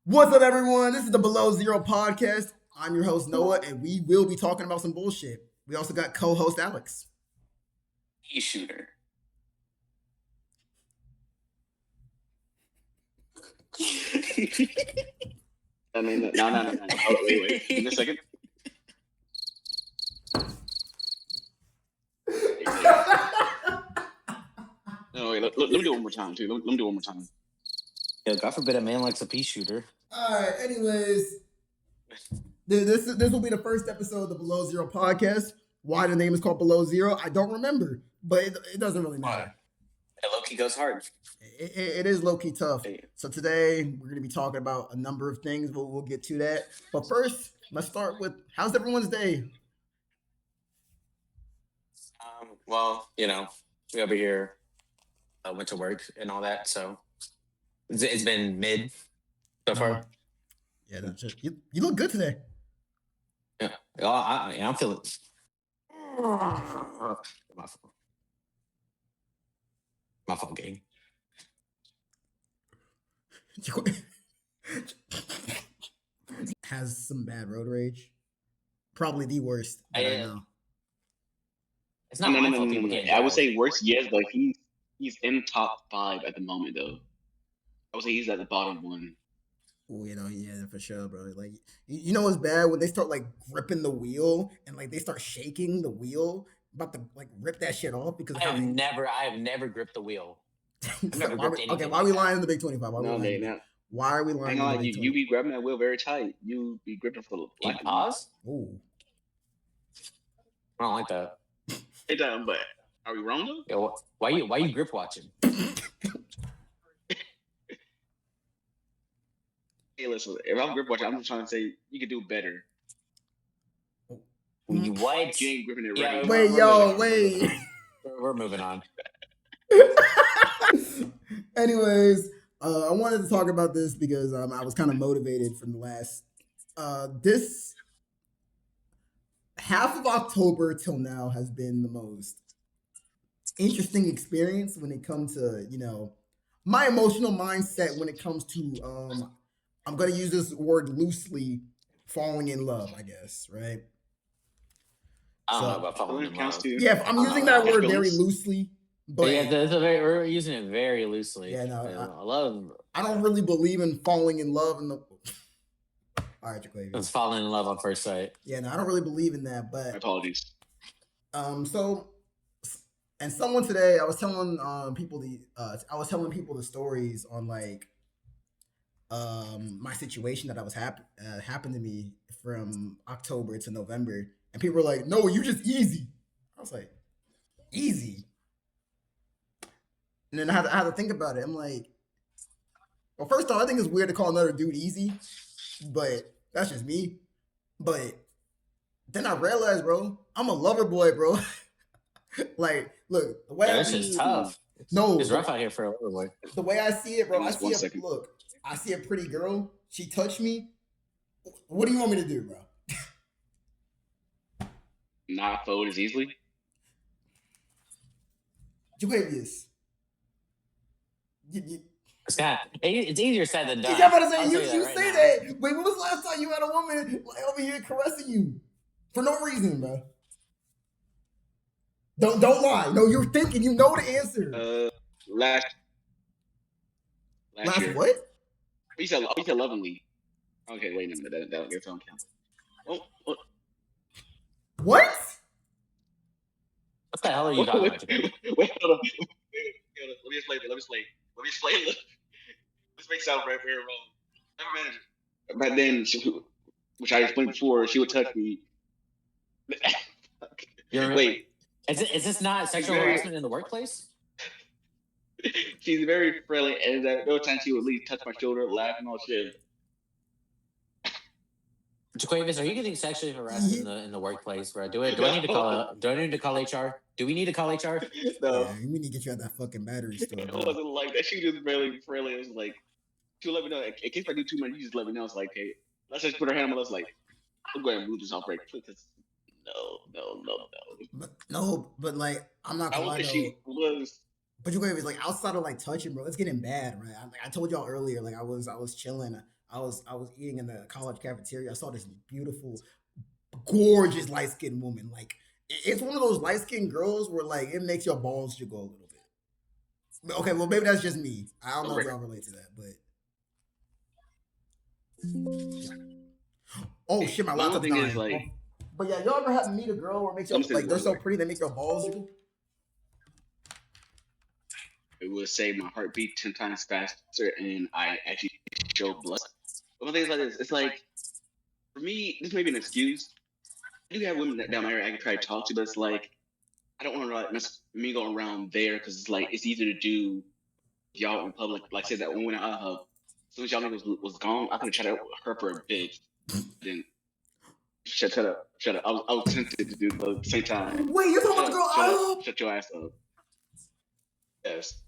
What's up, everyone? This is the Below Zero podcast. I'm your host, Noah, and we will be talking about some bullshit. We also got co-host Alex. Shooter. I mean, no. Oh, wait. Give me a second. No, wait. Let me do it one more time, too. Let me do it one more time. Yeah, God forbid a man likes a pea shooter. All right. Anyways, this will be the first episode of the Below Zero podcast. Why the name is called Below Zero, I don't remember, but it doesn't really matter. And low-key goes hard. It is low-key tough. So today we're going to be talking about a number of things. We'll get to that. But first, let's start with, how's everyone's day? Well, we over here went to work and all that, so it's been mid so far. Yeah, that's just, you look good today. Yeah, I'm feeling. My fault, gang. Has some bad road rage. Probably the worst that I know. It's not my fault. People can't I would say worst, yes, but he's in top 5 at the moment, though. I would say he's at the bottom 1. Oh, yeah, for sure, bro. Like, you know what's bad when they start like gripping the wheel and like they start shaking the wheel, about to like rip that shit off because I have never gripped the wheel. I've never gripped anything. Okay, why are we lying in the Big 25? Why are we lying? Hang on, you be grabbing that wheel very tight. You be gripping for like pause. Ooh, I don't like that. Hey, but are we wrong though? Yeah, why you grip watching? Hey, listen. If I'm grip watching, I'm just trying to say you could do better. What? You ain't gripping it right. Yeah, wait. We're moving on. Anyways, I wanted to talk about this because I was kind of motivated from the last this half of October till now has been the most interesting experience when it comes to my emotional mindset when it comes to I'm gonna use this word loosely, falling in love, I guess, right? I don't know about falling in love. Yeah, I'm using that word very loosely. But yeah, we're using it very loosely. Yeah, no, I love. I don't really believe in falling in love in the. All right, Jaquavius. It's falling in love on first sight. Yeah, no, I don't really believe in that. But my apologies. So, and someone today, I was telling people the stories on like my situation that happened to me from October to November, and people were like, "No, you just easy." I was like, "Easy." And then I had to think about it. I'm like, well, first off, I think it's weird to call another dude easy, but that's just me. But then I realized, bro, I'm a lover boy, bro. Like, look, the way this is tough. It's rough out here for a lover boy. The way I see it, bro, I see a pretty girl. She touched me. What do you want me to do, bro? Not fold as easily. Jaquavius. It's easier said than done. I'm about to say, you say that. Wait, when was the last time you had a woman like over here caressing you for no reason, bro? Don't lie. No, you're thinking. You know the answer. Last year. What? You said lovingly. Okay, wait a minute. That gets on count. Oh. What? What the hell are you talking about? Wait, hold on. Let me explain. This makes sound very, very wrong. Never managed it. But then, which I explained before, she would touch me. Wait. Is this not sexual harassment in the workplace? She's very friendly, and no time she would at least touch my shoulder, laugh, and all shit. Jaquavius, are you getting sexually harassed in the workplace, bro? Do I need to call HR? Do we need to call HR? No. Yeah, we need to get you at that fucking battery store. It wasn't like that. She was just barely friendly. It was like, she would let me know. In case I do too much, you just let me know. It's like, hey, let's just put her hand on my lips. Like, I'm going to move this off break. Because no. But like, I'm not gonna lie, she was. But Jaquavius, like outside of like touching, bro, it's getting bad, right? I told y'all earlier, like I was chilling. I was eating in the college cafeteria. I saw this beautiful, gorgeous light skinned woman. Like it's one of those light skinned girls where like it makes your balls jiggle a little bit. Okay, well maybe that's just me. I don't know if y'all relate to that, but oh shit, my My only laptop's thing is dying. like, But yeah, y'all ever have to meet a girl where it makes your I'm saying like they're this so way. pretty they make your balls jiggle? It would save my heartbeat 10 times faster, and I actually show blood. But one thing is like this, it's like for me, this may be an excuse. I do have women that down my area I can try to talk to, but it's like I don't want to like mess me going around there because it's like it's easier to do y'all in public. Like I said that when I as soon as y'all niggas was gone, I could have chatted with her for a bit. Then shut up, shut up. I was tempted to do both at the same time. Wait, you're talking about the girl Shut up, I hope? shut your ass up. Yes.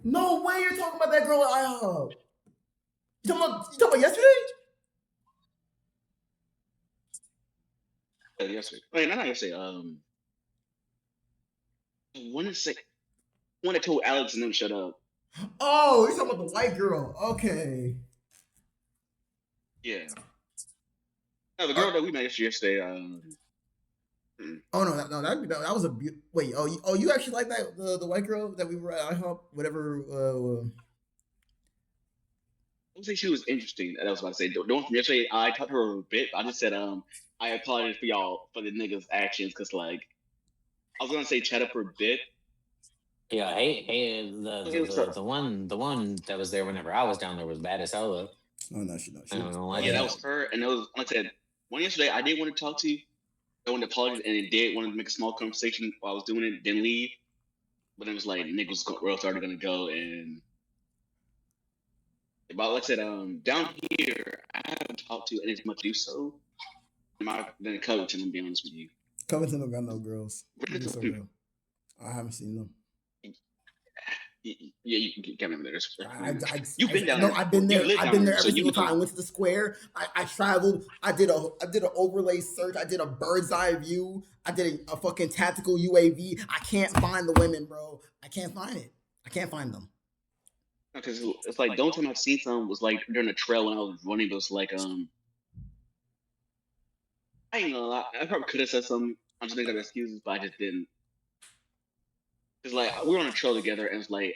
No way, you're talking about that girl at IHOP. You talking about yesterday? Yeah, yesterday. Wait, not yesterday. When did say one that told Alex and them shut up? Oh, you're talking about the white girl. Okay. Yeah. No, the girl that we met yesterday. Oh no, that was a wait. Oh, you actually like that the white girl that we were at IHOP, whatever. I would say she was interesting. That was what I say. The one from yesterday, I talked to her a bit. I just said, I apologize for y'all for the niggas' actions, cause like I was gonna say chat up for a bit. Yeah, hey, the one that was there whenever I was down there was bad as hell though. Oh no, she I don't know, Yeah, that was her, and it was like I said. One yesterday, I did want to talk to you. I wanted to apologize, and it did want to make a small conversation while I was doing it. Then leave, but it was like niggas were already gonna go, and but like I said, down here, I haven't talked to any much do so. Than Covington, to be honest with you. Covington don't got no girls. So real. I haven't seen them. Yeah, you can't remember there. You've been down there. No, I've been there. I've been there every so single time. I went to the square. I traveled. I did an overlay search. I did a bird's eye view. I did a fucking tactical UAV. I can't find the women, bro. I can't find it. I can't find them. Because it's like the only time I've seen some was like during the trail when I was running. Those like I ain't gonna lie. I probably could have said something. I'm just thinking of excuses, but I just didn't. It's like we were on a trail together, and it's like,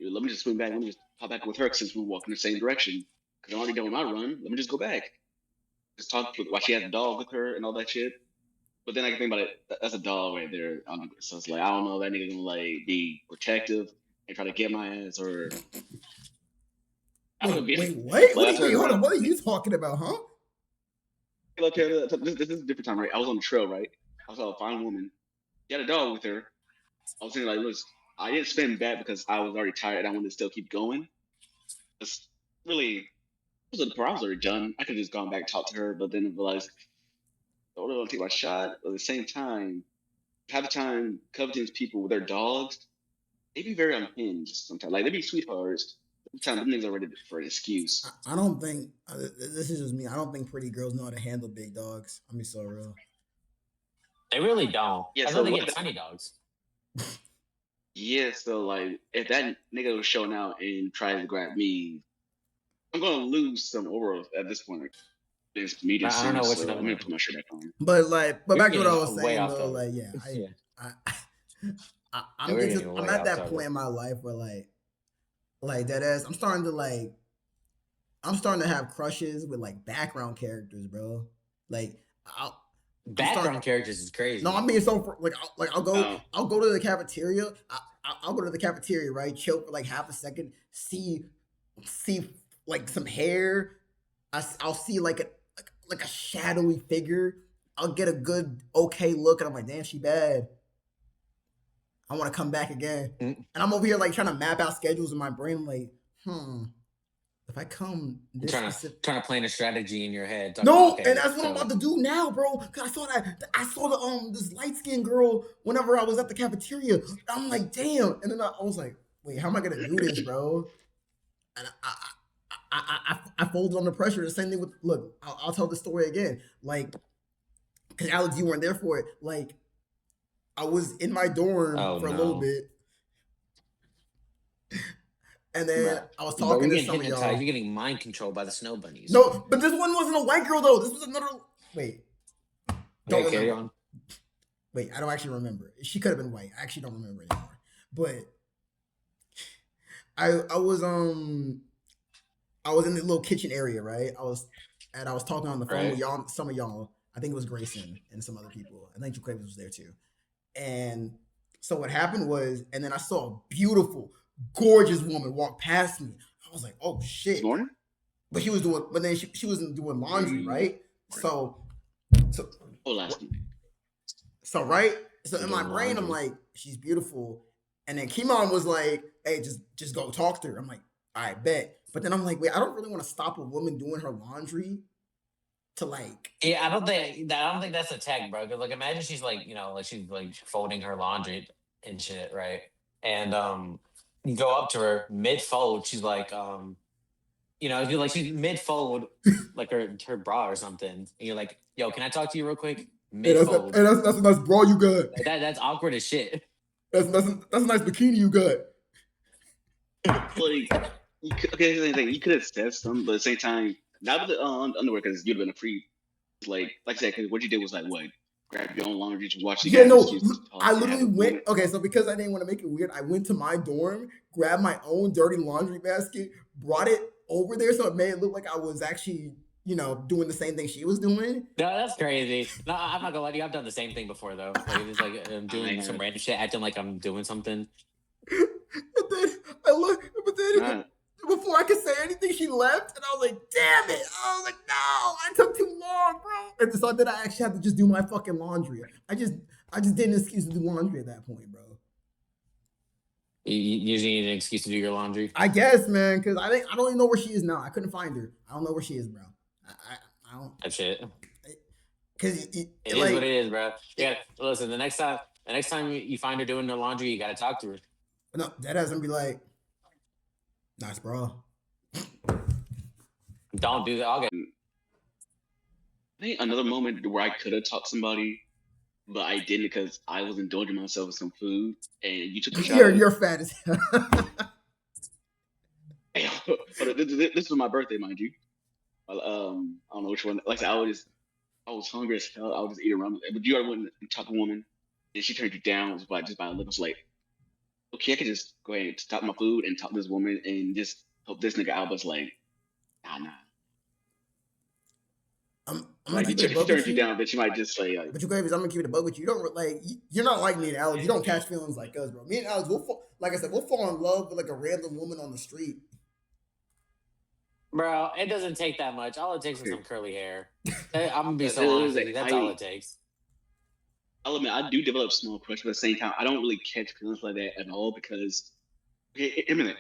let me just swing back. Let me just hop back with her since we were walking the same direction. Because I'm already done with my run. Let me just go back. Just talk with why she had a dog with her and all that shit. But then I can think about it. That's a dog right there. So it's like I don't know if that nigga gonna like be protective and try to get my ass or. Wait, what? Like, Wait, hold on. What are you talking about, huh? Okay, this is a different time, right? I was on the trail, right? I saw a fine woman. She had a dog with her. I was thinking, like, look, I didn't spin back because I was already tired and I wanted to still keep going. It's really, I was already done. I could have just gone back and talked to her, but then realized I really want to take my shot. But at the same time, half the time, Covington's people with their dogs, they be very unhinged sometimes. Like, they be sweethearts. Sometimes them niggas are ready for an excuse. I don't think, this is just me, I don't think pretty girls know how to handle big dogs. I'm be so real. They really don't. Yeah, I know they get tiny dogs. Yeah, so like if that nigga was showing out and trying to grab me, I'm gonna lose some aura at this point. It's media I don't know what so you're I'm gonna put my shirt back on. But back to what I was way saying off though, topic. like I'm I'm at that point in my life where like that ass, I'm starting to have crushes with like background characters, bro. Like background characters is crazy. No, I'm being so like I'll go to the cafeteria. I'll go to the cafeteria, right? Chill for like half a second, see like some hair. I'll see like a shadowy figure. I'll get a good okay look, and I'm like, damn, she bad. I want to come back again, and I'm over here like trying to map out schedules in my brain. I'm like, if I come this trying to plan a strategy in your head. No, okay, and that's what I'm about to do now, bro. Cause I saw the this light skinned girl whenever I was at the cafeteria. I'm like, damn, and then I was like, wait, how am I gonna do this, bro? And I folded under pressure. The same thing with look. I'll tell the story again, like, cause Alex, you weren't there for it. Like, I was in my dorm for a little bit. And then Bruh. I was Bro, talking you're to getting some of hypnotized. y'all. You're getting mind controlled by the snow bunnies. No, but this one wasn't a white girl though. This was another. Wait, don't Okay, carry remember. on. Wait, I don't actually remember. She could have been white. I actually don't remember anymore. But I was I was in the little kitchen area, right? I was talking on the phone with Right? y'all, some of y'all. I think it was Grayson and some other people. I think Jaquavis was there too. And so what happened was, and then I saw a beautiful, gorgeous woman walk past me. I was like, oh This shit. morning? But she was doing, but then she wasn't doing laundry, right? So, so, Oh, last night. so right. So You're in my doing brain, I'm laundry. like, she's beautiful. And then Kimon was like, hey, just go talk to her. I'm like, all right, bet. But then I'm like, wait, I don't really want to stop a woman doing her laundry to like. Yeah, I don't think that's a tech, bro. 'Cause, like, imagine she's like, like she's like folding her laundry and shit, right? And you go up to her mid fold. She's like, you're like she's mid fold, like her bra or something. And you're like, yo, can I talk to you real quick? Hey, Mid fold. that's a nice bra you got. That's awkward as shit. That's a nice bikini you got. Like, okay, here's the thing. You could have said something, but at the same time, not with the underwear because you'd have been a free. Like I said, because what you did was like, what? Grab your own laundry, just wash. You Yeah, got an no, excuse to I talk to have literally a went. moment. Okay, so because I didn't want to make it weird, I went to my dorm, grabbed my own dirty laundry basket, brought it over there, so it made it look like I was actually, doing the same thing she was doing. No, that's crazy. No, I'm not gonna lie to you. I've done the same thing before though. Like it's like I'm I doing some have random shit, acting like I'm doing something. And then I look, but then not. before I could say anything, she left, and I was like, "Damn it!" I was like, "No, I took too long, bro." And so then I actually had to just do my fucking laundry. I just didn't excuse to do laundry at that point, bro. You just need an excuse to do your laundry. I guess, man, because I don't even know where she is now. I couldn't find her. I don't know where she is, bro. I don't That shit. because It is what it is, bro. Yeah. Listen, the next time you find her doing her laundry, you gotta talk to her. no, that doesn't be like nice, bro. Don't do that. I'll get. I think another moment where I could have talked to somebody, but I didn't because I was indulging myself with some food, and you took a shot at it. You're fat as hell. But this was my birthday, mind you. I don't know which one. Like I said, I was hungry as hell. I was just eating around. But you ever went and talk to a woman, and she turned you down just by a look. It's like, okay, I could just go ahead and stop my food and talk to this woman and just help this nigga out. But it's like, nah. I'm gonna Like keep it a she bug with turned you you. down, but she might just say, But you guys, I'm gonna keep it a bug with you. You don't like you're not like me and Alex. You don't catch feelings like us, bro. Me and Alex, like I said, we'll fall in love with like a random woman on the street. Bro, it doesn't take that much. All it takes is some curly hair. I'm gonna be so it honest was with like, you. That's all it takes. I'll admit, I do develop small crush, but at the same time, I don't really catch feelings like that at all because, okay, I mean,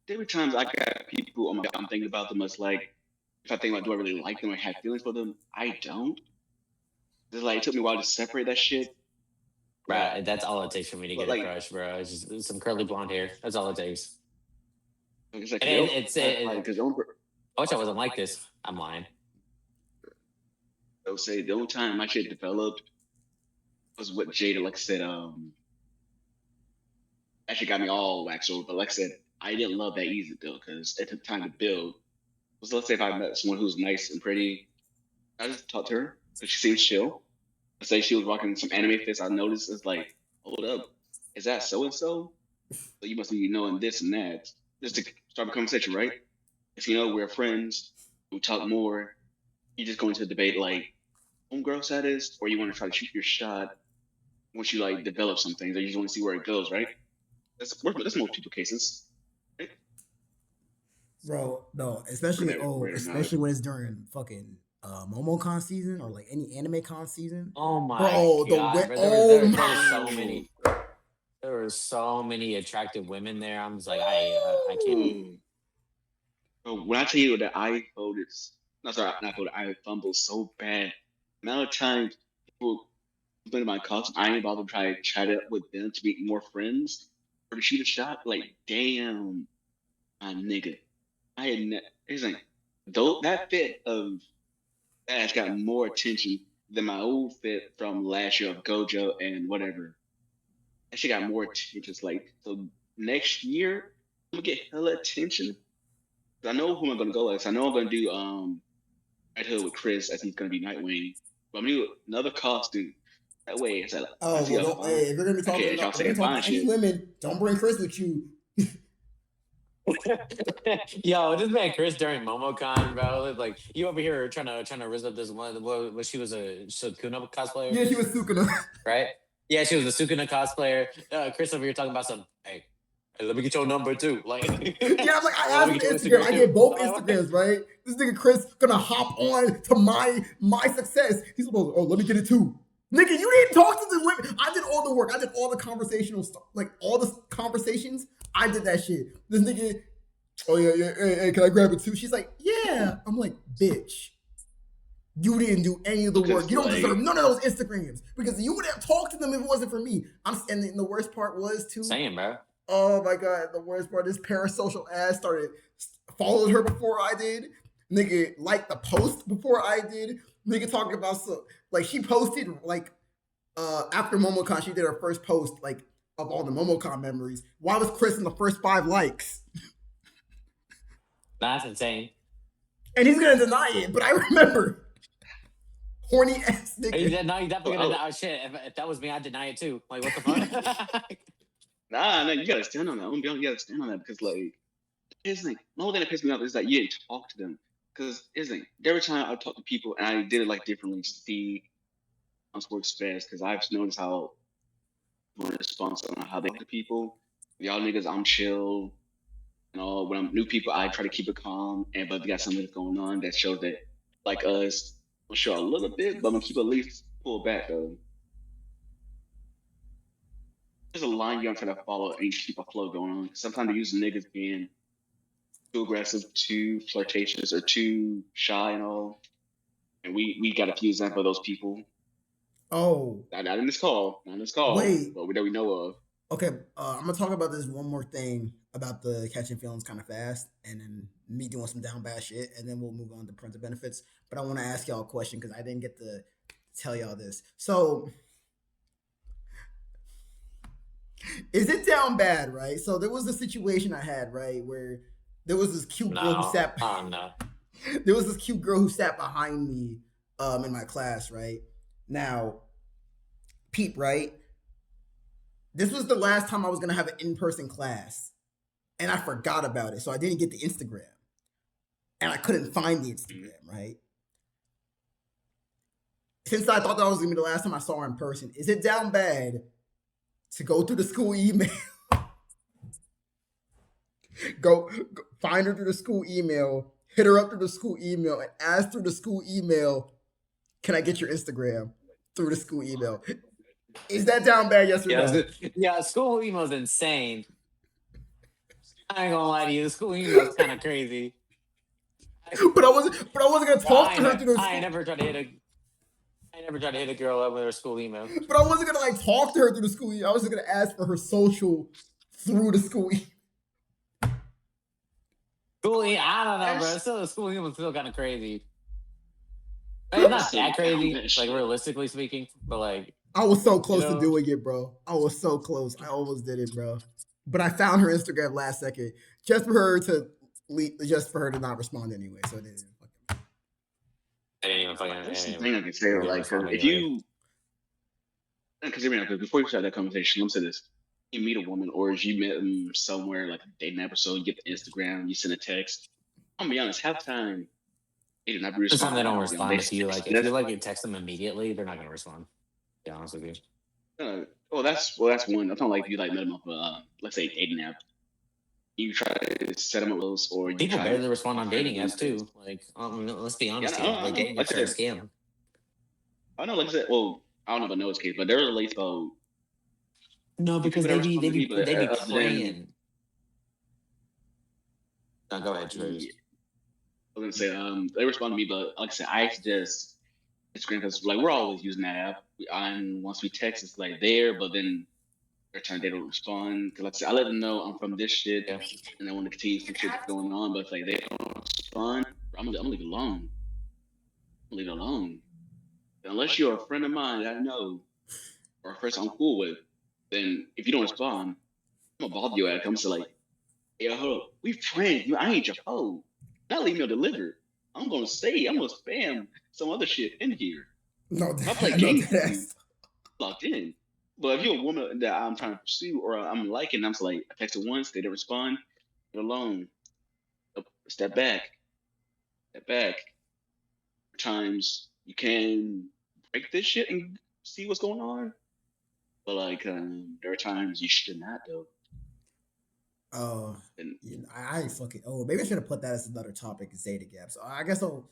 there were times I got people on my, I'm thinking about them as like, if I think about, do I really like them or have feelings for them? I don't. It's like, it took me a while to separate that shit. Bro, that's all it takes for me to But get a like, crush, bro. It's just some curly blonde hair. That's all it takes. it's like, And like, because I wish I wasn't like this. I'm lying. they'll say the only time my shit developed was what Jada, like I said, actually got me all waxed over. But like I said, I didn't love that easy though, because it took time to build. So let's say if I met someone who's nice and pretty, I just talked to her because she seems chill. Let's say she was rocking some anime fits. I noticed it's like, hold up, is that so and so? So you must be knowing this and that. Just to start a conversation, right? If you know we're friends, we talk more. You just go into a debate like homegirl status, or you want to try to shoot your shot once you like develop some things, or you just want to see where it goes, right? That's most people cases, right? Bro, no, Right or not. especially when it's during fucking MomoCon season or like any anime con season. Oh my Bro, the way god, bro! oh There was so my many. There were so many attractive women there. I'm just like, I can't. Bro, when I tell you that I voted, not sorry, not voted, I fumbled so bad. The amount of times people complain about my costume, I ain't about to try to chat it up with them to make more friends or to shoot a shot. Like, damn, my nigga. I had it's like though that fit of Ash got more attention than my old fit from last year of Gojo and whatever. That shit got more attention. It's like so next year, gonna get hella attention. I know who I'm gonna go with. I know I'm gonna do Red Hood with Chris as he's gonna be Nightwing. But I'm gonna do another costume. That way, it's like I Oh see well, a don't. fine. Hey, if you're gonna be talking, Okay, no, y'all if you're say gonna talk fine to any shit. women, don't bring Chris with you. Yo, this man Chris during MomoCon, bro. Like you over here trying to raise up this one. What she was a Sukuna cosplayer, Yeah, she was Sukuna. right? Yeah, she was a Sukuna cosplayer. Chris over here talking about some. Hey, let me get your number too. Like, Yeah, I'm like, I let asked me for get the your Instagram. Instagram I too. get both I'm like, Instagrams, right? This nigga Chris gonna hop on to my success. He's supposed to, oh, let me get it too. Nigga, you didn't talk to the women. I did all the work. I did all the conversational stuff. Like all the conversations, I did that shit. This nigga, oh yeah, hey, can I grab it too? She's like, yeah. I'm like, bitch. You didn't do any of the work. Because You don't deserve like none of those Instagrams because you would have talked to them if it wasn't for me. And the worst part was too. saying, bro. Oh my god, the worst part, this parasocial ass started followed her before I did. Nigga liked the post before I did. Nigga talking about like she posted like after MomoCon, she did her first post like of all the MomoCon memories. Why was Chris in the first 5 likes? That's insane. And he's gonna deny it, but I remember. Horny ass nigga. No, he's definitely gonna deny. Shit, if that was me, I'd deny it too. Like, what the fuck? nah, you gotta stand on that. You gotta stand on that because like here's the thing. The whole thing that pissed me off is that you didn't talk to them. Because here's the thing. Every time I talk to people and I did it like differently to see how this works best because I've noticed how my response on how they talk to people. Y'all niggas, I'm chill. You know, when I'm new people, I try to keep it calm. And but we got something that's going on that shows that like us, we'll show a little bit, but I'm gonna keep at least pull back though. There's a line you gotta try to follow and keep a flow going on. Sometimes they use niggas being too aggressive, too flirtatious, or too shy and all. And we got a few examples of those people. Oh. Not in this call, Wait. but that we know of. Okay, I'm gonna talk about this one more thing about the catching feelings kind of fast, and then me doing some down bad shit, and then we'll move on to parental benefits. But I want to ask y'all a question because I didn't get to tell y'all this. So, is it down bad, right? So there was a situation I had, right, where there was this cute girl who sat. Oh no. There was this cute girl who sat behind me, in my class, right. Now, peep, right. This was the last time I was gonna have an in-person class, and I forgot about it, so I didn't get the Instagram, and I couldn't find the Instagram, right? Since I thought that was gonna be the last time I saw her in person, is it down bad to go through the school email, go find her through the school email, hit her up through the school email, and ask through the school email, can I get your Instagram through the school email? Is that down bad? Yes or no? Yeah, school email's insane. I ain't gonna lie to you, the school email's kind of crazy. But I wasn't gonna talk to her through the I school. ain't never tried to hit a girl up with her school email. But I wasn't gonna like talk to her through the school email. I was just gonna ask for her social through the school email. I don't know, bro. Still, the school email's still kind of crazy. It's not that crazy, like realistically speaking, but like I was so close to doing it, bro. I was so close. I almost did it, bro. But I found her Instagram last second just for her to not respond anyway. So it didn't. I didn't even fucking. That's the thing I can say, like, if you, because before you start that conversation, let me say this: you meet a woman, or if you met them somewhere like a dating app or so, you get the Instagram, you send a text. I'm gonna be honest, half the time they do not be responding. They don't respond to you. Like if you like text them immediately, they're not gonna respond. To be honest with you. Well, that's one. I'm talking like if you like met them up, let's say dating app. You try to set them up with those, or you people try barely respond on dating apps too. Like, let's be honest here. Like dating apps are a scam. I know, like I said, well, I don't know about Noah's case, but there was a late though. No, because they be praying. No, go ahead, Trace. I was gonna say, they respond to me, but like I said, I just Instagram because like we're always using that app, and once we text, it's like there, but then return they don't respond. Cause like I said, I let them know I'm from this shit, and I want to continue some shit that's going on, but it's like they don't respond, I'm gonna leave it alone. Leave it alone. Unless you're a friend of mine that I know, or a person I'm cool with, then if you don't respond, I'm gonna bother you at. I'm just like, Yo, hold up. We friends. I ain't your hoe. Not leave me delivered. I'm gonna spam some other shit in here. No, If I play no, games with you, that's locked in. But if you're a woman that I'm trying to pursue or I'm liking, I'm just like, I text her once, they didn't respond, you're alone. Step back, step back. Times you can break this shit and see what's going on. But like, there are times you should not though. oh, And I ain't fucking. Oh, maybe I should have put that as another topic, is dating apps. So I guess I'll.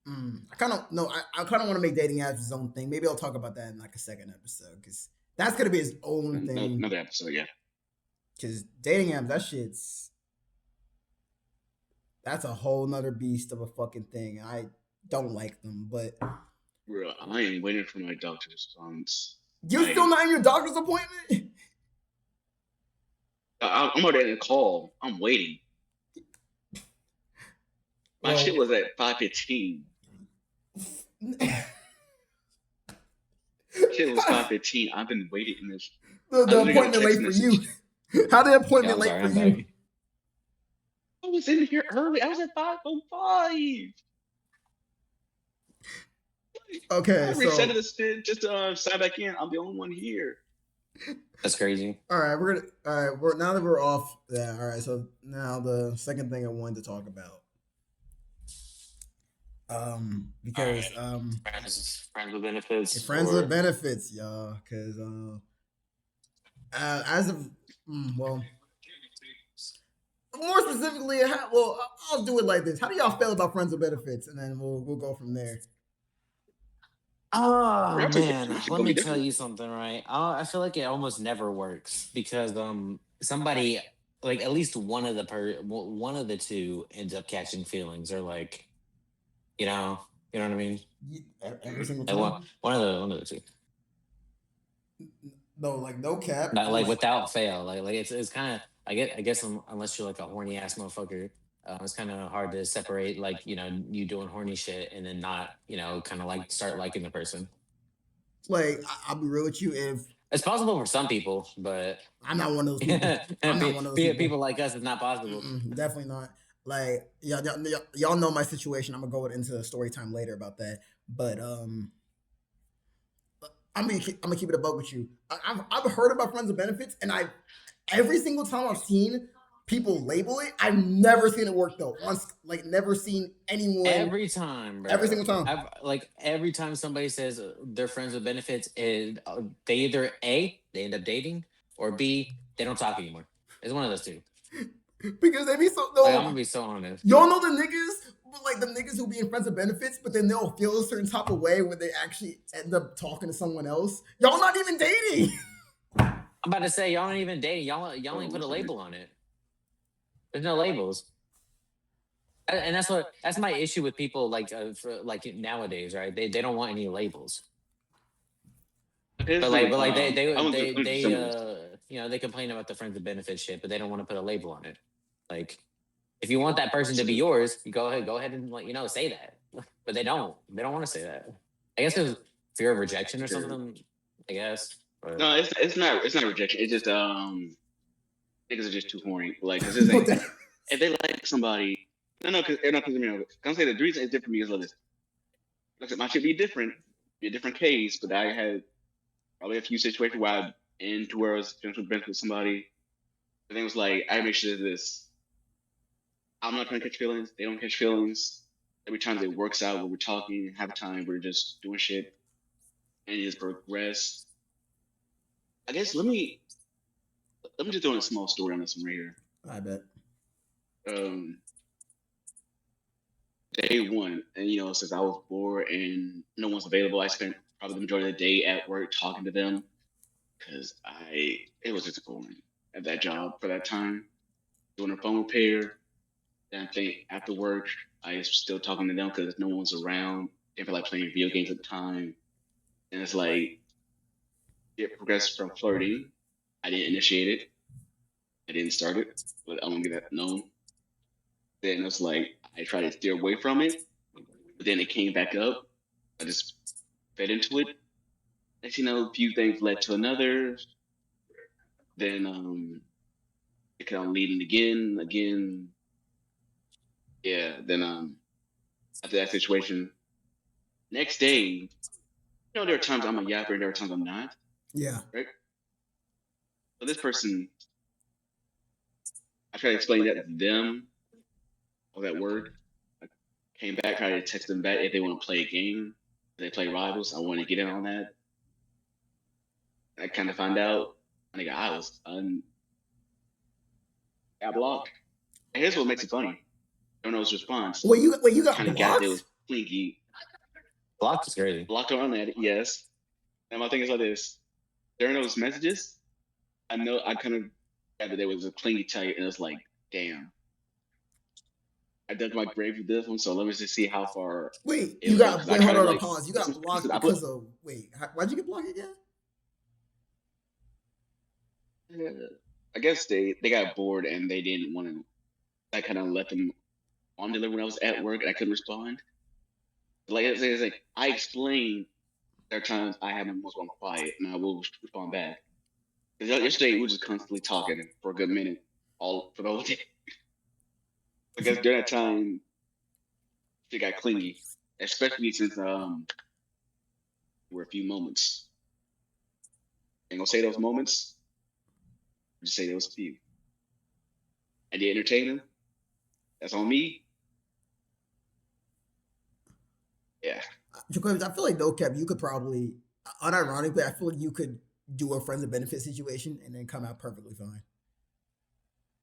I kind of no. I kind of want to make dating apps his own thing. Maybe I'll talk about that in like a second episode because that's gonna be his own thing. another episode, yeah. Because dating apps, that's a whole nother beast of a fucking thing. I don't like them, but Bro, I ain't waiting for my doctor's response. you still not in your doctor's appointment. I'm already in a call. I'm waiting. My shit Well, was at 5:15. Shit was 5:15. I've been waiting in this. the appointment late for you. How the Yeah, appointment I'm late sorry, for I'm you? back. I was in here early. I was at 5:05. Okay, I so reset this shit just to sign back in. I'm the only one here. That's crazy. all right, we're gonna all right. We're now that we're off that. All right, so now the second thing I wanted to talk about, All because right. Friends with benefits friends with or benefits, y'all, because as of well, more specifically, well, I'll do it like this. How do y'all feel about friends with benefits, and then we'll go from there. Oh That's pretty man, different. My shit let gonna be me tell different. you something, right? I feel like it almost never works because somebody like at least one of the two ends up catching feelings or like you know what I mean? Every single Like time. one of the two. No, like no cap. Not like without fail. Like it's kind of I guess unless you're like a horny ass motherfucker, it's kind of hard to separate like you doing horny shit and then not kind of like start liking the person. Like I'll be real with you. If It's possible for some people, but I'm not one of those people. I'm not one of those people. people like us, it's not possible. Definitely not. Like y'all know my situation. I'm gonna go into a story time later about that. But I'm gonna keep it a bug with you. I've heard about friends with benefits, and I every single time I've seen people label it, I've never seen it work though. Once, like, never seen anyone Every time, every bro. single time. I've like every time somebody says they're friends with benefits, they either A, they end up dating, or B, they don't talk anymore. It's one of those two. Because they be so Like I'm no. gonna be so honest. Y'all know the niggas, like the niggas who be in friends with benefits, but then they'll feel a certain type of way when they actually end up talking to someone else. Y'all not even dating. I'm about to say y'all ain't even dating. Y'all ain't put a label on it. There's no labels. And that's my issue with people like like nowadays, right? They don't want any labels. Here's the thing. But like I'm gonna do similar. they complain about the friends of benefit shit, but they don't want to put a label on it. Like if you want that person to be yours, you go ahead and like say that. But they don't. They don't want to say that. I guess it's fear of rejection or Sure. something. I guess. But No, it's not rejection. It's just niggas are just too horny. Like, cause this thing, if they like somebody, cause I'm saying the reason it's different for me is like this. Like I said, my shit be a different case, but I had probably a few situations where I into where I was friends with somebody. The thing was like, I make sure that this, I'm not trying to catch feelings. They don't catch feelings. Every time it works out, when we're talking, have time, we're just doing shit and just progress. I guess let me just throw in a small story on this one right here. I bet. Um, day one, and since I was bored and no one's available, I spent probably the majority of the day at work talking to them because it was just boring at that job for that time, doing a phone repair. Then I think after work, I was still talking to them because no one's around. They feel like playing video games at the time, and it's like it progressed from flirting. I didn't initiate it. I didn't start it, but I want to get that known. Then it's like I tried to steer away from it, but then it came back up. I just fed into it. Next, a few things led to another. Then It kept on leading again. Yeah. Then after that situation, next day, there are times I'm a yapper and there are times I'm not. Yeah. Right. So this person, I try to explain that to them, or that word. I came back, tried to text them back if they want to play a game. If they play rivals, I want to get in on that. I kind of find out, I think I was got blocked. And here's what makes it funny. I don't know his response. Wait, you got Kind of got there was blocked? clinky. Blocked is crazy. Blocked on that, yes. And my thing is like this. During those messages, I know I kind of gathered there was a clingy type, and it's like, damn. I dug my grave with this one, so let me just see how far Wait, it'll you go. got Because I wait, try hold to on, like pause. You put some got pieces. blocked I put because of why'd you get blocked again? I guess they got bored and they didn't want to. I kind of let them on deliver when I was at work and I couldn't respond. Like it's like I explained there are times I have my most gone quiet and I will respond back. Because yesterday we were just constantly talking for a good minute, all for the whole day. Because during that time, she got clingy, especially since were a few moments. Ain't gonna say those moments. Just say those few. I did entertain them. That's on me. Yeah. Jacoby, I feel like no cap, you could probably, unironically, I feel like you could do a friends of benefit situation and then come out perfectly fine.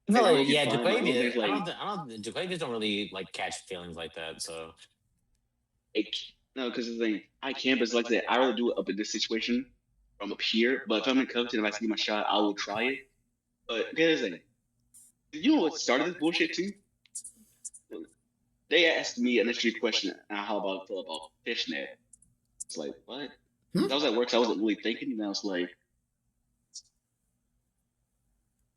I feel That like would be fine, but one Jaquavius. thing's like I don't. Jaquavius don't really like catch feelings like that. So it, no, because the thing I can't. But it's like that. I rather do it up in this situation from up here. But if I'm in Covington, if I see my shot, I will try it. But here's the thing. You know what started this bullshit too? They asked me an initial question, how about I feel about fishnet? It's like what? Hmm? That was at work, so I wasn't really thinking. And I was like,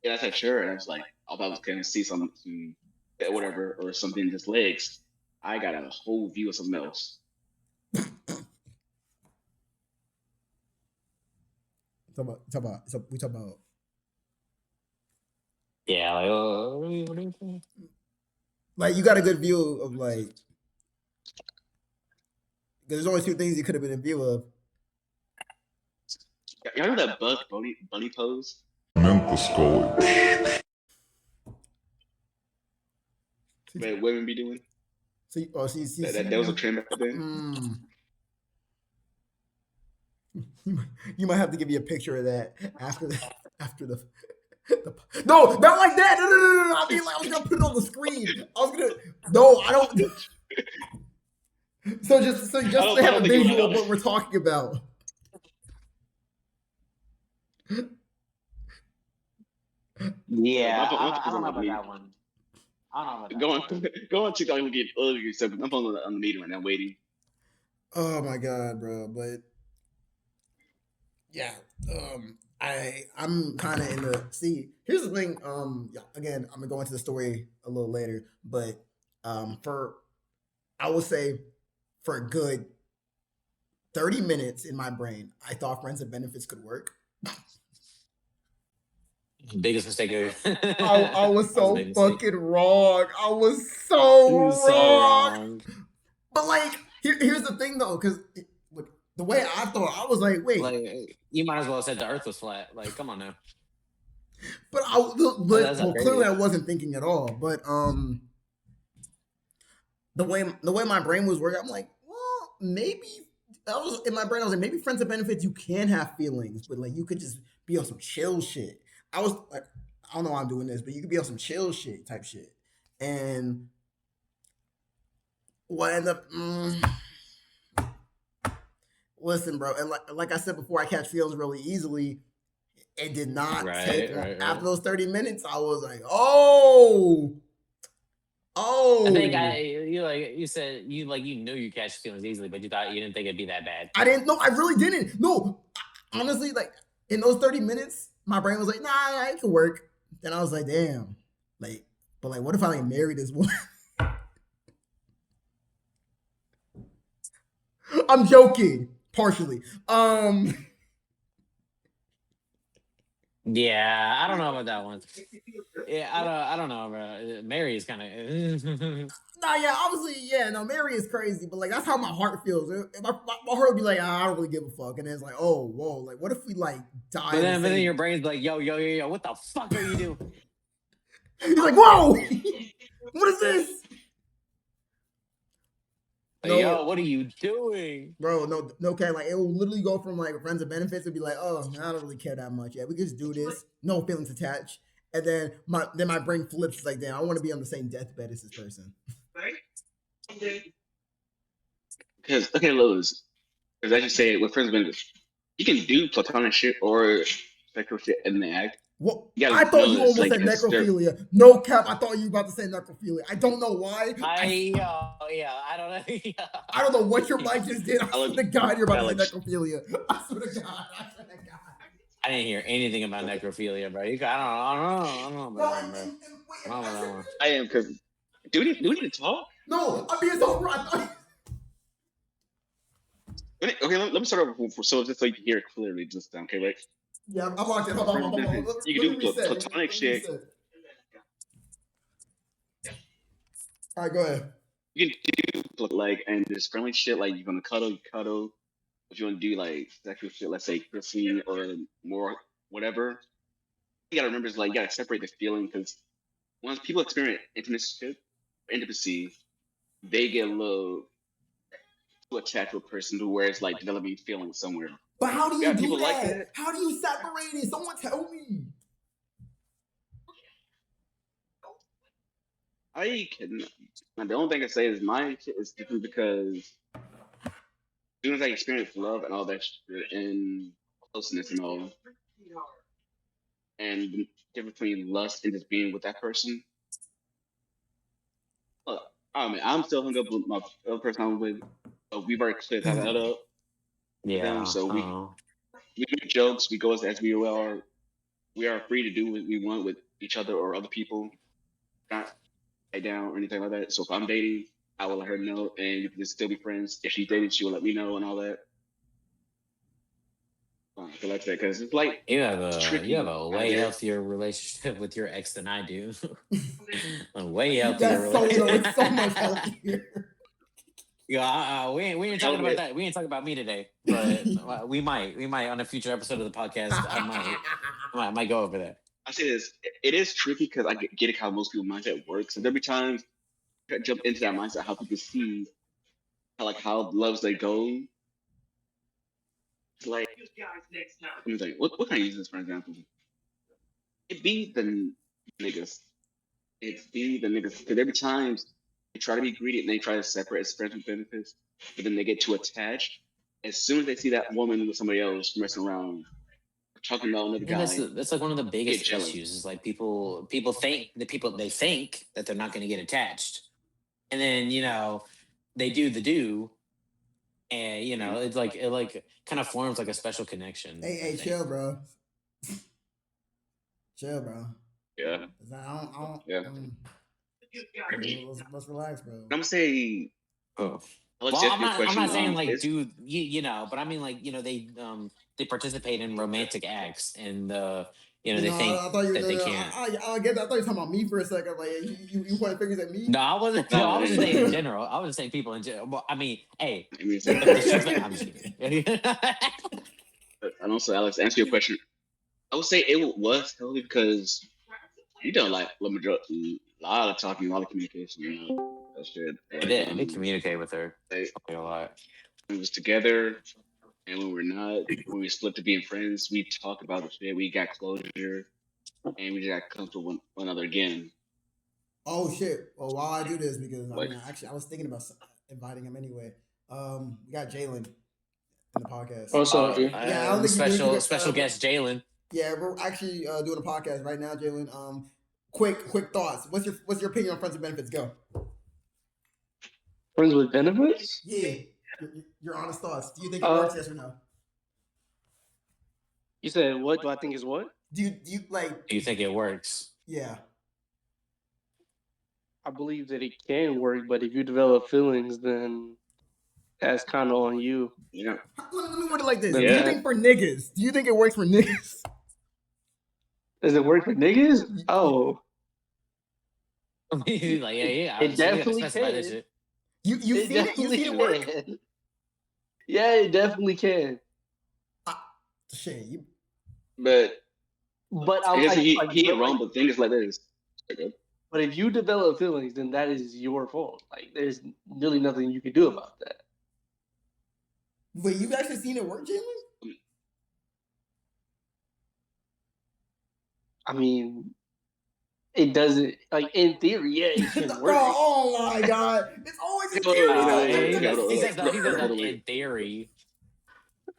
yeah, I said sure. And I was like, I thought I was gonna see some whatever or something in his legs. I got a whole view of something else. So we talk about yeah, like what do you think? like you got a good view of like because there's only two things you could have been in view of. Y'all know that bunny pose that women be doing? So, That was a trend back then. You might have to give me a picture of that after the no, not like that. No. I mean, like, I was gonna put it on the screen. I was gonna. No, I don't. So just I to have don't a think you visual of would. what we're talking about. Yeah, My I phone's don't on know the about meeting. that one. I don't know about Go that on, one. go on TikTok and get ugly stuff. My phone's on the meeting right now, waiting. Oh my god, bro! But yeah, I'm kind of in the see. Here's the thing. Yeah, again, I'm gonna go into the story a little later, but for I would say for a good 30 minutes in my brain, I thought friends and benefits could work. Biggest mistake ever. I was That was a so big mistake. fucking wrong. I was You so so wrong. wrong. But like, here's the thing though, because the way I thought, I was like, wait, Like you might as well have said the Earth was flat. Like, come on now. but That's not well, clearly I crazy. wasn't thinking at all. But the way my brain was working, I'm like, well, maybe I was in my brain. I was like, maybe friends and benefits, you can have feelings, but like you could just be on some chill shit. I was like, I don't know why I'm doing this, but you could be on some chill shit type shit. And what ended up, listen, bro, and like I said before, I catch feelings really easily. It did not take Right, long. right, After right. those 30 minutes, I was like, oh, I think oh. you said you knew you catch feelings easily, but you didn't think it'd be that bad. I didn't know. I really didn't. No, honestly, like in those 30 minutes, my brain was like, nah, it could work. Then I was like, damn. Like, but like, what if I like marry this woman? I'm joking, partially. Yeah, I don't know about that one. Yeah, I don't know, bro. Mary is kind of. Nah, yeah, obviously, yeah, no, Mary is crazy, but like that's how my heart feels. My heart would be like, I don't really give a fuck, and then it's like, oh, whoa, like what if we like die But in the then same? your brain's like, yo, what the fuck are you doing? He's like, whoa, what is this? Like, No, yo, what are you doing? bro, no, okay, like it will literally go from like friends and benefits to be like, oh, I don't really care that much. Yeah, we just do this, no feelings attached, and then my brain flips. It's like, damn, I want to be on the same deathbed as this person. Because okay, Lowe's, because as you say, with friends and benefits, you can do platonic shit or sexual shit in the act. Well, You I gotta thought know you this, almost like, said because they're. necrophilia. No cap, I thought you were about to say necrophilia. I don't know why. Yeah, I don't know. Yeah. I don't know what your mic just did. I swear to God, you're about to say Alex, necrophilia. I swear to God. I swear to God. I didn't hear anything about necrophilia, bro. I don't know No, about that, bro. wait, I don't know I about said, that one. I am because do we need to talk? no, I'm being so bro. I thought, Okay, let me start over so just so you can hear it clearly this time, okay, right? yeah, I'm locked in. Hold on, Friends hold and on, hold on. benefits. You Let can me do reset. platonic Let me shit. reset. All right, go ahead. You can do like and there's friendly shit like you're gonna cuddle, you cuddle. If you want to do like sexual shit, let's say kissing or more whatever, you gotta remember is like you gotta separate the feeling because once people experience intimacy, they get a little too attached to a person to where it's like developing feelings somewhere. But how do Yeah, you do people like that? that. How do you separate it? Someone tell me. I can. The only thing I say is my shit is different because as soon as I experience love and all that shit and closeness and all, and the difference between lust and just being with that person, look, I mean, I'm still hung up with my other person I'm with. So we've already cleared that up with them. Yeah. So we make jokes. We go as we are. We are free to do what we want with each other or other people. Not tied down or anything like that. So if I'm dating, I will let her know, and we can just still be friends. If she's dating, she will let me know and all that. I feel like that because it's like You have it's a tricky out way there. healthier relationship with your ex than I do. A way healthier That's so no, relationship. it's so much healthier. Yeah, we ain't talking about that. We ain't talking about me today, but we might on a future episode of the podcast. I might go over that. I say this, it is tricky because I get it how most people mindset works, and there'll be times I jump into that mindset how people see how loves they go. It's like let me think, what can I use this for example? It be the niggas. It be the niggas because every time they try to be greedy and they try to separate as friends with benefits, but then they get too attached. As soon as they see that woman with somebody else messing around, talking about another I think guy, that's like one of the they get biggest jealous. issues is like people think they think that they're not going to get attached, and then they do the do, and it's like it kind of forms like a special connection. I Hey, think. chill, bro. Chill, bro. Yeah, I don't. yeah. Let's relax, bro. I'm gonna say, Oh. I'll Well, answer your I'm question. not saying like It's dude, but I mean like they participate in romantic acts and they think I thought you. that No, they no, can't. I get that. I thought you were talking about me for a second. Like you pointed fingers at me. No, I wasn't. No, no, I was just saying in I general. I was just saying people in general. Well, I mean, hey, mean, if the shoe's I'm just kidding. and also Alex, to answer your question, I would say it was healthy because you done like a lot of talking, a lot of communication, that shit. I did communicate with her Like, a lot. when we was together and when we're not, when we split to being friends, we talk about the shit. We got closure and we just got comfortable with one another again. Oh shit! Well, while I do this, because I Like, mean, actually, I was thinking about inviting him anyway. We got Jalen in the podcast. What's up, G? Yeah, I don't think you did Special because guest Jalen. yeah, we're actually doing a podcast right now, Jalen. Quick thoughts. What's your opinion on friends with benefits? Go. Friends with benefits? Yeah, your honest thoughts. Do you think it works? Yes or no? You said what? Do I think is what? Do you like? Do you think it works? Yeah. I believe that it can work, but if you develop feelings, then that's kind of on you. yeah, Let me word it like this. Then Do you Yeah. think for niggas? Do you think it works for niggas? Does it work for niggas? Oh, Like, yeah. it So we gotta definitely specify this can. shit. You've It seen it? You've definitely seen it work? can. Yeah, it definitely can. Shit, you. But But I I'm guess like, he ain't wrong. But the thing is like this. Okay. but if you develop feelings, then that is your fault. Like, there's really nothing you can do about that. Wait, you've actually seen it work, Jalen? I mean, it doesn't, like, in theory, yeah, it should Bro, work. oh my god, it's always in theory. He says that. He says that Hold on, in theory.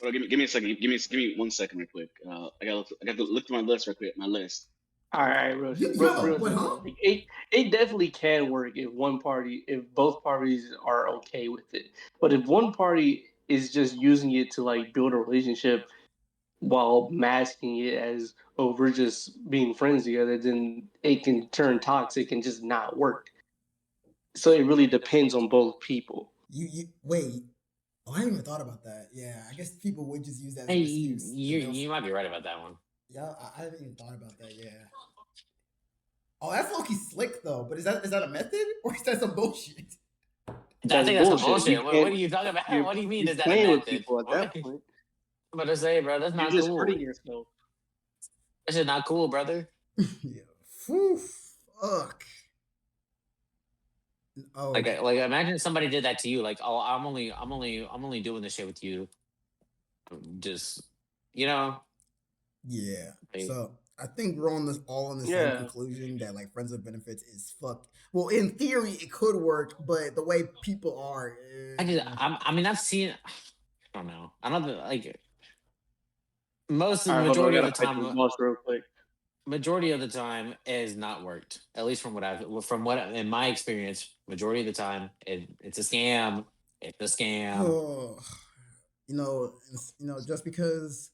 give me a second. Give me 1 second, real quick. I got to look through my list real quick. My list. All right, You have a real what, shit, huh? though. Like, it definitely can work if both parties are okay with it. But if one party is just using it to like build a relationship while masking it as, oh, we're just being friends together, then it can turn toxic and just not work. So it really depends on both people. You wait. Oh, I hadn't even thought about that. Yeah, I guess people would just use that as Hey, an excuse. you might be right about that one. Yeah, I haven't even thought about that. Yeah. Oh, that's low-key slick though. But is that a method or is that some bullshit? I That's think that's some bullshit. bullshit. You What can't. are you talking about? What do you mean? You're Is that a playing with method? people at What? that point. I'm about to say, bro, that's You're not just cool. hurting yourself. That shit not cool, brother. Yeah. Whew, fuck. Oh, Like imagine somebody did that to you. Like, oh, I'm only doing this shit with you. Just, you know. yeah. Like, So I think we're on this all in the same Yeah. conclusion that like friends with benefits is fucked. Well, in theory, it could work, but the way people are, I mean, I've seen. I don't know. I don't like most of All the right, hold on. I majority of gotta the fight this time. boss real quick. Majority of the time it has not worked. At least from what in my experience, majority of the time it's a scam. It's a scam. oh, just because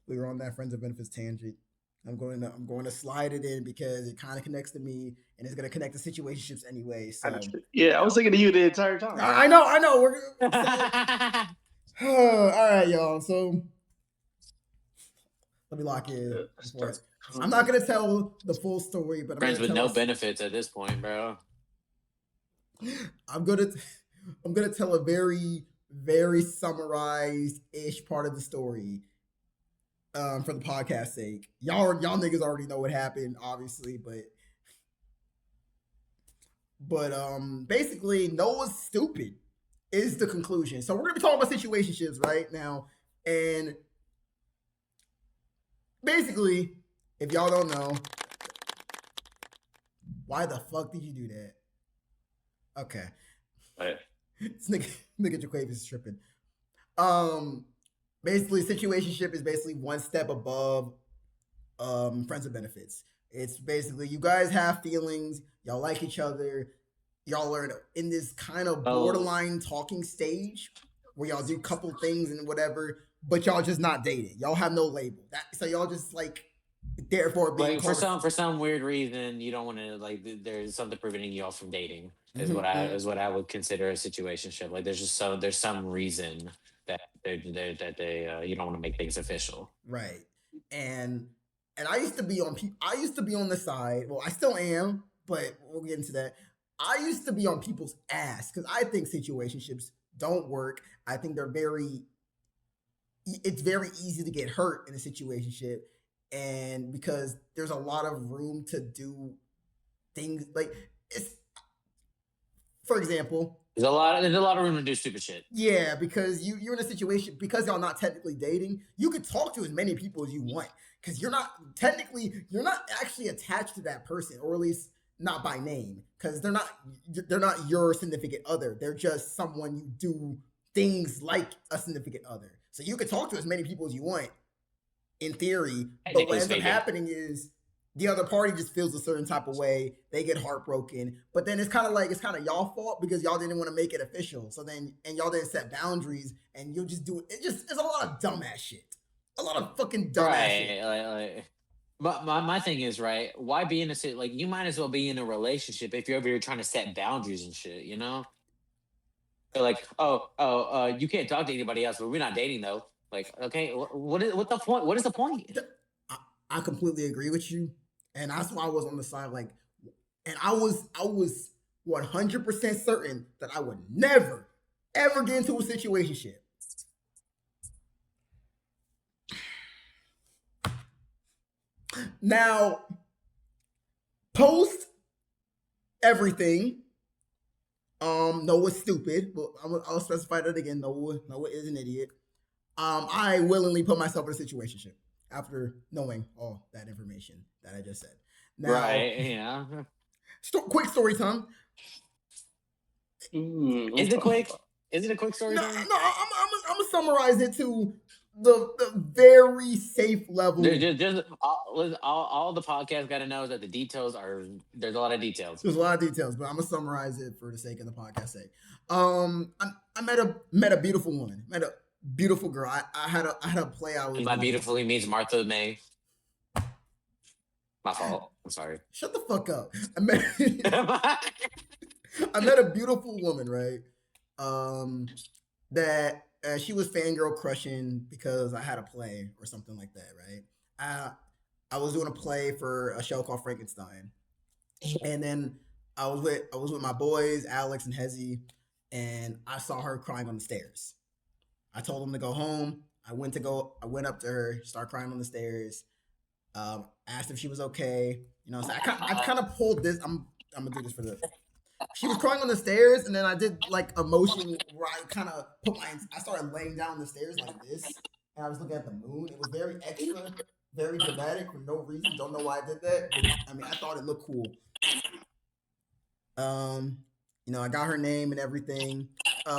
we were on that friends with benefits tangent, I'm going to slide it in because it kind of connects to me and it's going to connect to situationships anyway. So Yeah, I was thinking of you the entire time. I know. All right, y'all. So let me lock in before it's. I'm not gonna tell the full story, but Friends with no benefits at this point, bro. I'm gonna tell a very summarized ish part of the story. For the podcast sake, y'all niggas already know what happened, obviously, but basically Noah's stupid is the conclusion. So we're gonna be talking about situationships right now, and basically, if y'all don't know, why the fuck did you do that? Okay. Right. This nigga Jaquavis is tripping. Basically, situationship is basically one step above friends with benefits. It's basically you guys have feelings, y'all like each other, y'all are in this kind of borderline talking stage where y'all do couple things and whatever, but y'all just not dating. Y'all have no label. So y'all just like therefore being like for some weird reason you don't want to there's something preventing you all from dating is what I would consider a situationship. Like there's some reason that they you don't want to make things official. Right. And I used to be on the side. Well, I still am, but we'll get into that. I used to be on people's ass because I think situationships don't work. I think it's very easy to get hurt in a situationship, and because there's a lot of room to do things like for example, there's a lot of room to do stupid shit. Yeah, because you're in a situation because y'all not technically dating, you could talk to as many people as you want because you're not actually attached to that person, or at least not by name, because they're not your significant other. They're just someone you do things like a significant other. So you could talk to as many people as you want in theory, but what ends up happening is the other party just feels a certain type of way. They get heartbroken, but then it's kind of y'all fault because y'all didn't want to make it official. So then, and y'all didn't set boundaries, and you'll just do it. It's a lot of dumbass shit. A lot of fucking dumbass shit. But my thing is, right, why be in a city? Like, you might as well be in a relationship if you're over here trying to set boundaries and shit, you know? They're like, you can't talk to anybody else, but we're not dating though. Like, okay, what is the point? What is the point? I completely agree with you, and that's why I was on the side like, and I was 100% certain that I would never ever get into a situationship. Now, post everything, Noah's stupid, but I'll specify that again. Noah is an idiot. I willingly put myself in a situationship after knowing all that information that I just said. Now, Right. Yeah. quick story time. Is it quick? Is it a quick story No, time? I'm gonna summarize it to the very safe level. Just all the podcast got to know is that the details are there's a lot of details. There's a lot of details, but I'm gonna summarize it for the sake of the podcast sake. I met a beautiful woman, met a beautiful girl. I had a play out with. And by beautifully means Martha May. My fault. I'm sorry. Shut the fuck up. I met a beautiful woman, right? That she was fangirl crushing because I had a play or something like that, right? I was doing a play for a show called Frankenstein, and then I was with my boys, Alex and Hezzy, and I saw her crying on the stairs. I told them to go home. I went up to her, started crying on the stairs. Asked if she was okay. You know, so I kind of pulled this. I'm gonna do this for the. She was crying on the stairs, and then I did like a motion where I kind of I started laying down the stairs like this, and I was looking at the moon. It was very extra, very dramatic for no reason. Don't know why I did that. But, I mean, I thought it looked cool. You know, I got her name and everything.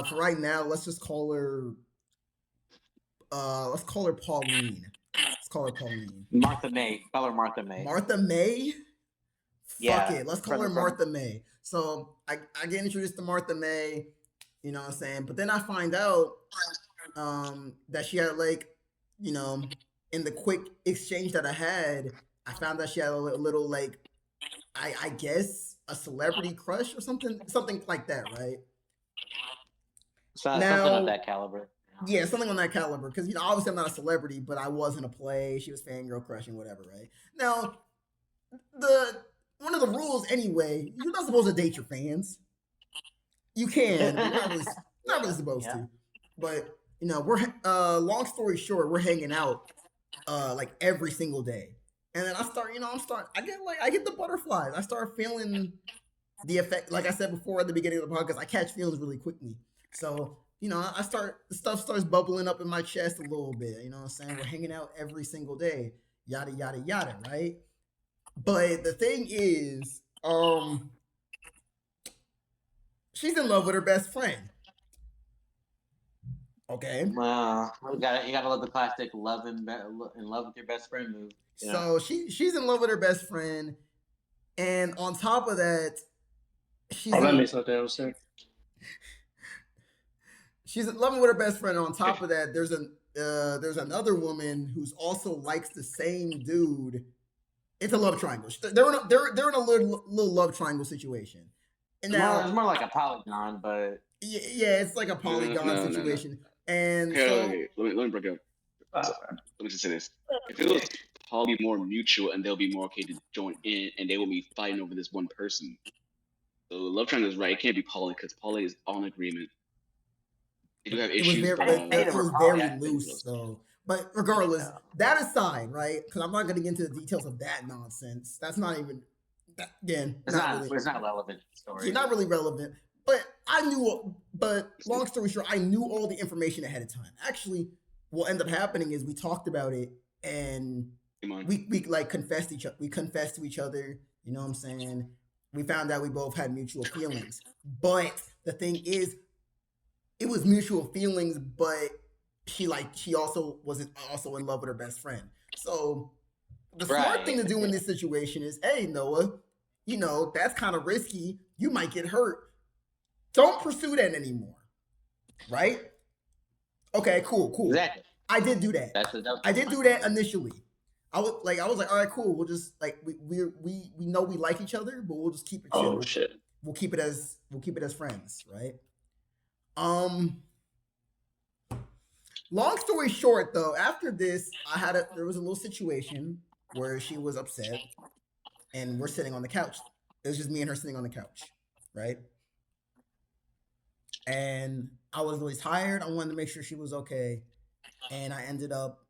For right now, let's just call her. Let's call her Pauline. Let's call her Pauline. Martha May. Call her Martha May. Martha May? Yeah, Fuck it. Let's call her Martha May. So I get introduced to Martha May, you know what I'm saying? But then I find out that she had like, you know, in the quick exchange that I had, I found that she had a little like, I guess a celebrity crush or something like that, right? Something of that caliber. Yeah, something on that caliber. Because, you know, obviously I'm not a celebrity, but I was in a play. She was fangirl crushing, whatever, right? Now, one of the rules anyway, you're not supposed to date your fans. You can, but you're not really supposed to. But, you know, we're long story short, we're hanging out like every single day. And then I get the butterflies. I start feeling the effect. Like I said before at the beginning of the podcast, I catch feelings really quickly. So, you know, the stuff starts bubbling up in my chest a little bit. You know what I'm saying? We're hanging out every single day, yada, yada, yada, right? But the thing is, she's in love with her best friend. Okay. Well, you gotta love the classic in love with your best friend move. You know? So she's in love with her best friend, and on top of that, that makes no damn sense. She's in love with her best friend. And on top of that, there's another woman who's also likes the same dude. It's a love triangle. They're in a little love triangle situation. And now it's more like a polygon, but yeah, it's like a polygon situation. No. And okay, let me break it up. Let me just say this: if it was probably more mutual, and they'll be more okay to join in, and they will be fighting over this one person. So love triangle is right. It can't be poly because poly is on agreement. They do have issues. It was very loose, though. But regardless, that aside, right? Because I'm not going to get into the details of that nonsense. That's not even. Again, it's not relevant story. It's not really relevant. But long story short, I knew all the information ahead of time. Actually, what ended up happening is we talked about it and we like confessed to each other. You know what I'm saying? We found out we both had mutual feelings. But the thing is, it was mutual feelings, but she also was also in love with her best friend. So the smart thing to do in this situation is, hey, Noah, you know, that's kind of risky. You might get hurt. Don't pursue that anymore. Right? Okay, cool. Exactly. I did do that. I did do that initially. I was like, all right, cool. We'll just like we know we like each other, but we'll just keep it chill. Oh shit. We'll keep it as friends, right? Long story short, though, after this, there was a little situation where she was upset, and we're sitting on the couch. It was just me and her sitting on the couch, right? And I was really tired. I wanted to make sure she was okay, and I ended up.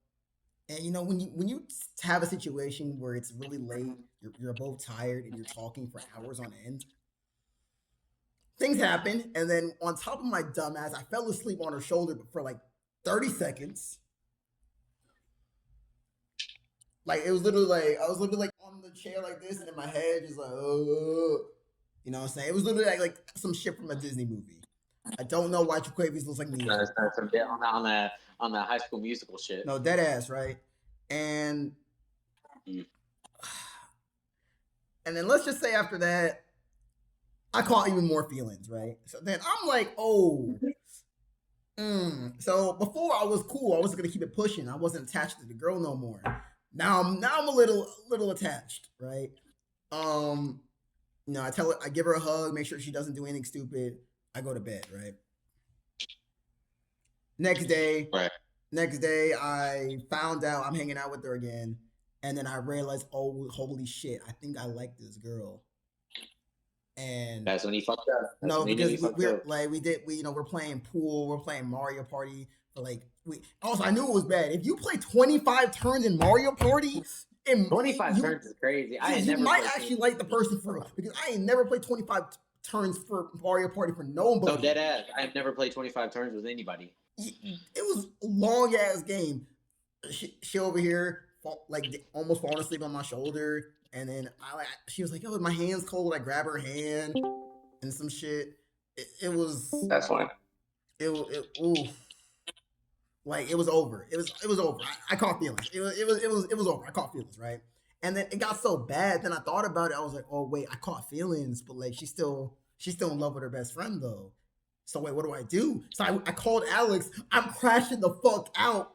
And when you have a situation where it's really late, you're both tired, and you're talking for hours on end, things happen. And then on top of my dumbass, I fell asleep on her shoulder for like 30 seconds. Like it was literally like I was literally like on the chair like this, and in my head just like, oh, you know what I'm saying? It was literally like some shit from a Disney movie. I don't know why Jaquavius looks like No, Neo. it's not from on the High School Musical shit. No, dead ass, right? And Mm. and then let's just say after that, I caught even more feelings, right? So then I'm like, oh. So before I was cool, I was gonna keep it pushing. I wasn't attached to the girl no more. Now I'm a little attached, right? I tell her, I give her a hug, make sure she doesn't do anything stupid. I go to bed, right? Next day, Right. I found out I'm hanging out with her again, and then I realized, oh, holy shit, I think I like this girl. And That's when he fucked up. That's no, when he knew because he fucked we're up. like we're playing pool, we're playing Mario Party for like we. Also, I knew it was bad. If you play 25 turns in Mario Party, 25 turns is crazy. I ain't you never might played actually like the person for real, because I ain't never played 25 turns for Mario Party for nobody. No, dead ass. I've never played 25 turns with anybody. It was a long ass game. She over here like almost falling asleep on my shoulder, and then she was like, "Oh, my hand's cold." I grab her hand and some shit. It was That's fine. oof. Like it was over. It was over. I caught feelings. It was over. I caught feelings, right? And then it got so bad. Then I thought about it. I was like, oh wait, I caught feelings, but like she's still in love with her best friend though. So wait, what do I do? So I called Alex. I'm crashing the fuck out.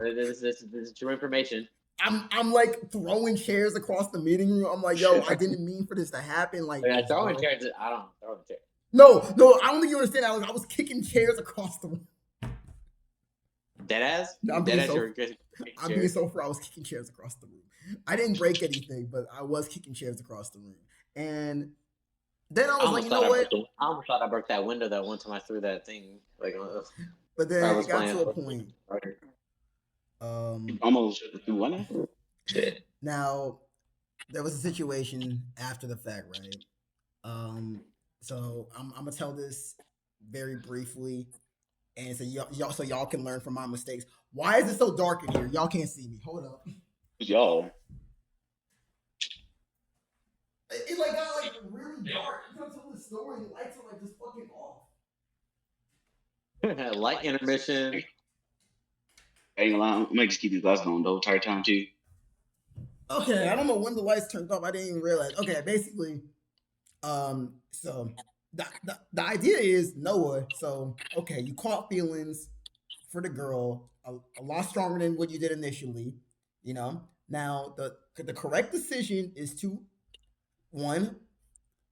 This is true information. I'm like throwing chairs across the meeting room. I'm like, yo, I didn't mean for this to happen like Yeah, this, throwing bro. chairs. I don't throw chairs. No, I don't think you understand, Alex. I was kicking chairs across the room. Deadass? I'm being Deadass, so- you're kicking I'm being chairs? so far. I was kicking chairs across the room. I didn't break anything, but I was kicking chairs across the room. And then I was like, you know what? I almost thought I broke that window that one time I threw that thing. Like, But I then was it got playing. to a point. Almost do what now? Shit. Now there was a situation after the fact, right? So I'm gonna tell this very briefly, and so y'all can learn from my mistakes. Why is it so dark in here? Y'all can't see me. Hold up. Y'all. It like got like really dark. I'm trying to tell this story. The lights are like just fucking off. Light intermission. I ain't gonna lie, I might just keep these glasses on the entire time too. Okay, I don't know when the lights turned off. I didn't even realize. Okay, basically, so the idea is Noah. So okay, you caught feelings for the girl a lot stronger than what you did initially. You know. Now the correct decision is to one,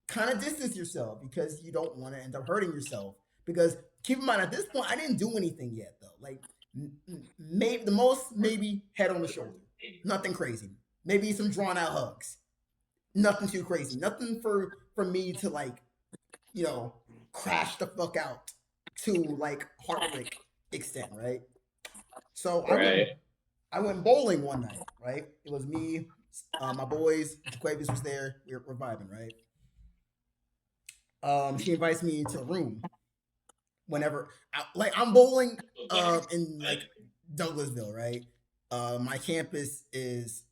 kind of distance yourself because you don't want to end up hurting yourself. Because keep in mind, at this point, I didn't do anything yet though. Like maybe the most maybe head on the shoulder, nothing crazy. Maybe some drawn out hugs, nothing too crazy. Nothing for me to like, crash the fuck out to like heartbreak extent, right? So I went bowling one night, right? It was me, my boys, Jaquavius was there. We were vibing, right? She invites me to a room whenever I'm bowling in like Douglasville, right? My campus is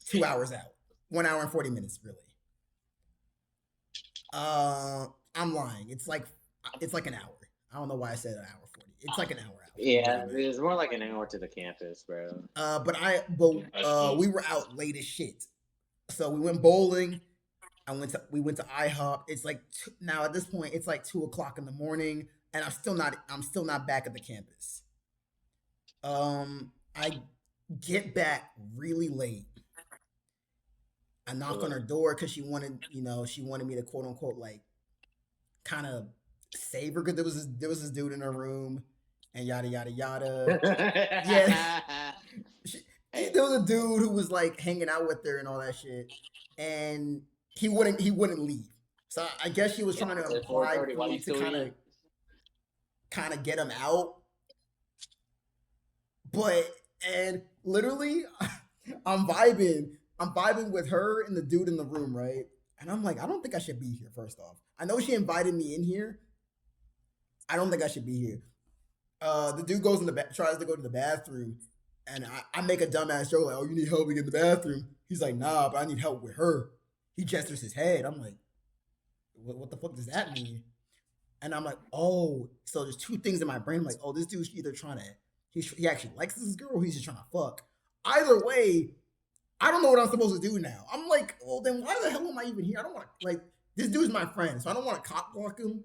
2 hours out, 1 hour and 40 minutes, really. I'm lying. It's like an hour. I don't know why I said an hour 40. It's like an hour out. Yeah, it's more like an hour to the campus, bro. But we were out late as shit, so we went bowling. We went to IHOP. It's like now at this point it's like 2:00 in the morning, and I'm still not back at the campus. I get back really late. I knock on her door because she wanted me to quote unquote like kind of save her because there was this dude in her room and yada yada yada. Yeah. There was a dude who was like hanging out with her and all that shit, and he wouldn't leave. So I guess she was trying to It's imply 4:30. for Why me you to still here? kind of get him out. But and literally, I'm vibing with her and the dude in the room, right? And I'm like, I don't think I should be here. First off, I know she invited me in here. I don't think I should be here. The dude goes in the tries to go to the bathroom, and I make a dumbass joke like, "Oh, you need help to get in the bathroom?" He's like, "Nah, but I need help with her." He gestures his head. I'm like, what the fuck does that mean? And I'm like, oh, so there's two things in my brain. I'm like, oh, this dude's either trying to he actually likes this girl, or he's just trying to fuck. Either way, I don't know what I'm supposed to do now. I'm like, well, then why the hell am I even here? I don't want to like this dude's my friend, so I don't want to cock block him.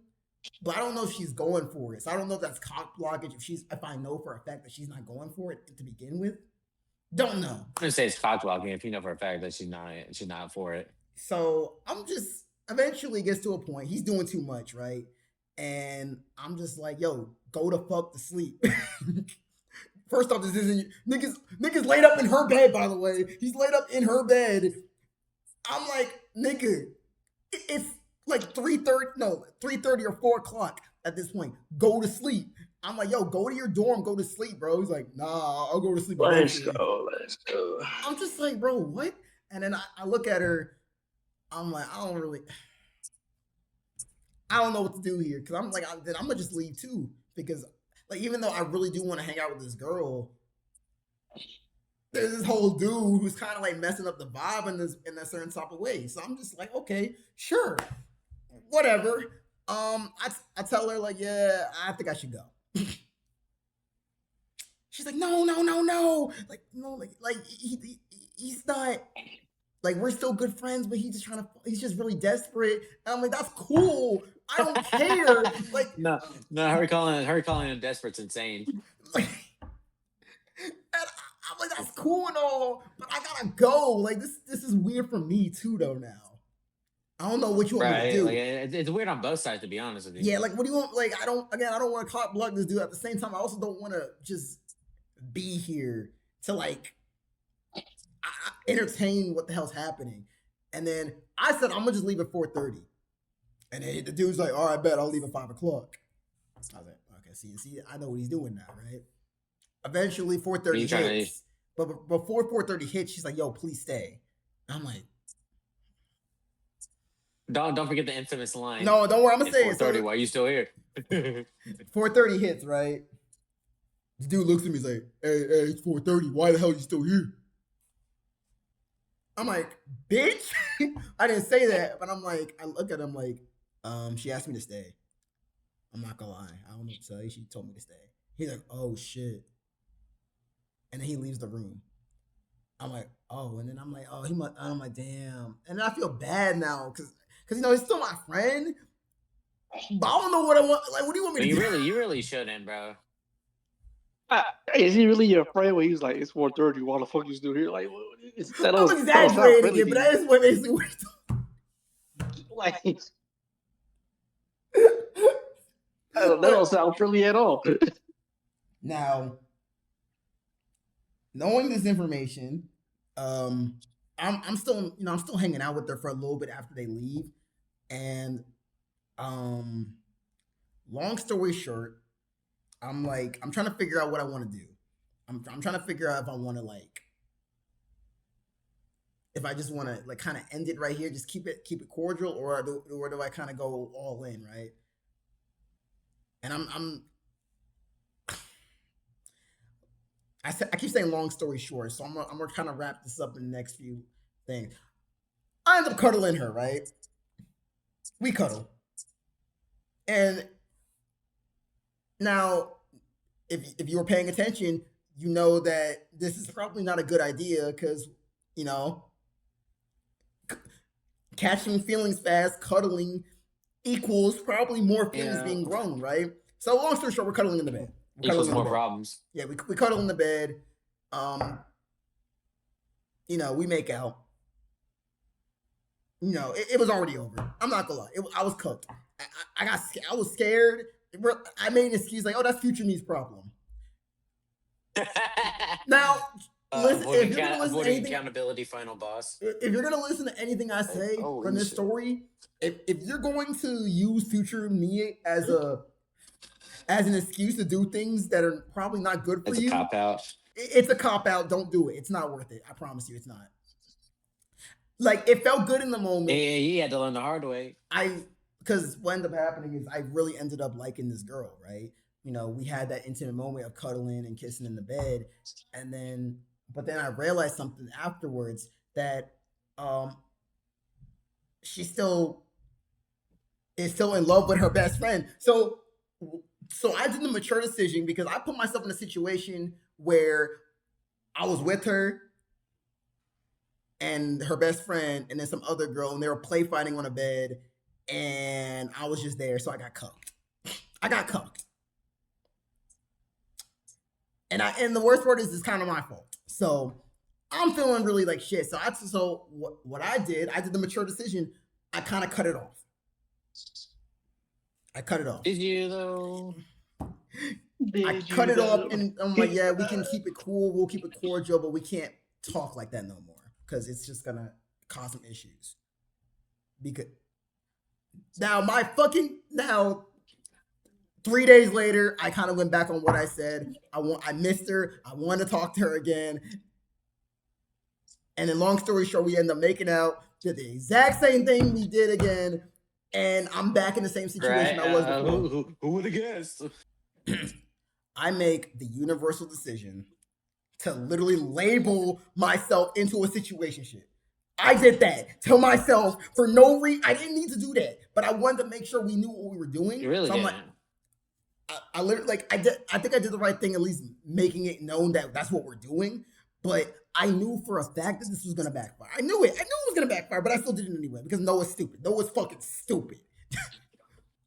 But I don't know if she's going for it. So I don't know if that's cock blockage. If I know for a fact that she's not going for it to begin with, don't know. I'm gonna say it's cock blocking if you know for a fact that she's not for it. So I'm just eventually gets to a point. He's doing too much, right? And I'm just like, yo, go to fuck to sleep. First off, this isn't niggas laid up in her bed, by the way. He's laid up in her bed. I'm like, nigga, it's like 3:30 or 4 o'clock at this point. Go to sleep. I'm like, yo, go to your dorm, go to sleep, bro. He's like, nah, I'll go to sleep eventually. Let's go. I'm just like, bro, what? And then I look at her. I'm like, I don't know what to do here. Cause I'm like, then I'm gonna just leave too. Because like, even though I really do want to hang out with this girl, there's this whole dude who's kind of like messing up the vibe in a certain type of way. So I'm just like, okay, sure, whatever. I tell her like, yeah, I think I should go. She's like, no, like no, like he's not. Like we're still good friends, but he's just really desperate. And I'm like, that's cool. I don't care. Like no, her calling him desperate's insane. Like, and I'm like, that's cool and all, but I gotta go. Like this is weird for me too, though. Now I don't know what you want me to do. Like, it's weird on both sides, to be honest with you. Yeah, like what do you want? Like I don't want to clock block this dude. At the same time, I also don't want to just be here to like entertain what the hell's happening. And then I said I'm gonna just leave at 4:30, and then the dude's like, "All right, bet I'll leave at 5 o'clock." I was like, "Okay, see, I know what he's doing now, right?" Eventually, 4:30 hits, but before 4:30 hits, she's like, "Yo, please stay." I'm like, "Don't forget the infamous line." No, don't worry, I'm gonna say 4:30. Why are you still here? 4:30 hits, right? This dude looks at me, he's like, "Hey, it's 4:30. Why the hell are you still here?" I'm like, bitch, I didn't say that, but I'm like, I look at him like, she asked me to stay. I'm not gonna lie, I don't know what to tell you. She told me to stay. He's like, oh shit, and then he leaves the room. I'm like, oh, and then I'm like, oh, I'm like, damn, and then I feel bad now because he's still my friend, but I don't know what I want. Like, what do you want me to do? You really shouldn't, bro. Is he really your friend? When he's like, it's 4:30. Why the fuck you still here? Like, I'm exaggerating it, but that is what basically what he's like. That don't sound friendly at all. Now, knowing this information, I'm still I'm still hanging out with her for a little bit after they leave, and long story short, I'm trying to figure out what I want to do. I'm trying to figure out if I want to if I just want to like kind of end it right here, just keep it cordial, or do I kind of go all in, right? And I keep saying long story short, so I'm gonna kind of wrap this up in the next few things. I end up cuddling her, right? We cuddle, and now if you were paying attention, you know that this is probably not a good idea because catching feelings fast, cuddling equals probably more feelings being grown, right? So long story short, we're cuddling in the bed. Equals more problems. Yeah, we cuddle in the bed. We make out. It was already over. I'm not gonna lie. I was cooked. I was scared. I made an excuse like, oh, that's future me's problem. Now, listen, if you're gonna listen to avoiding anything, accountability, final boss. if you're gonna listen to anything I say holy from this shit. story, if you're going to use future me as an excuse to do things that are probably not good for It's a you, cop out. it's a cop out. Don't do it. It's not worth it. I promise you, it's not. Like, it felt good in the moment. Yeah, he had to learn the hard way. Because what ended up happening is I really ended up liking this girl, right? You know, we had that intimate moment of cuddling and kissing in the bed, but then I realized something afterwards that she still is still in love with her best friend. So I did the mature decision because I put myself in a situation where I was with her and her best friend and then some other girl, and they were play fighting on a bed, and I was just there, so I got cucked. And the worst part is it's kind of my fault. So I'm feeling really like shit. So what I did the mature decision. I kind of cut it off. Did you though? I cut it off, and I'm like, yeah, we can keep it cool. We'll keep it cordial, but we can't talk like that no more because it's just gonna cause some issues. Because now 3 days later, I kind of went back on what I said. I missed her. I want to talk to her again. And then, long story short, we end up making out. Did the exact same thing we did again, and I'm back in the same situation I was before. Who would have guessed? I make the universal decision to literally label myself into a situationship. I did that to myself for no reason. I didn't need to do that, but I wanted to make sure we knew what we were doing. You really so I'm didn't. like, I literally I think I did the right thing, at least making it known that that's what we're doing. But I knew for a fact that this was gonna backfire. I knew it was gonna backfire, but I still did it anyway because Noah's stupid. Noah's fucking stupid.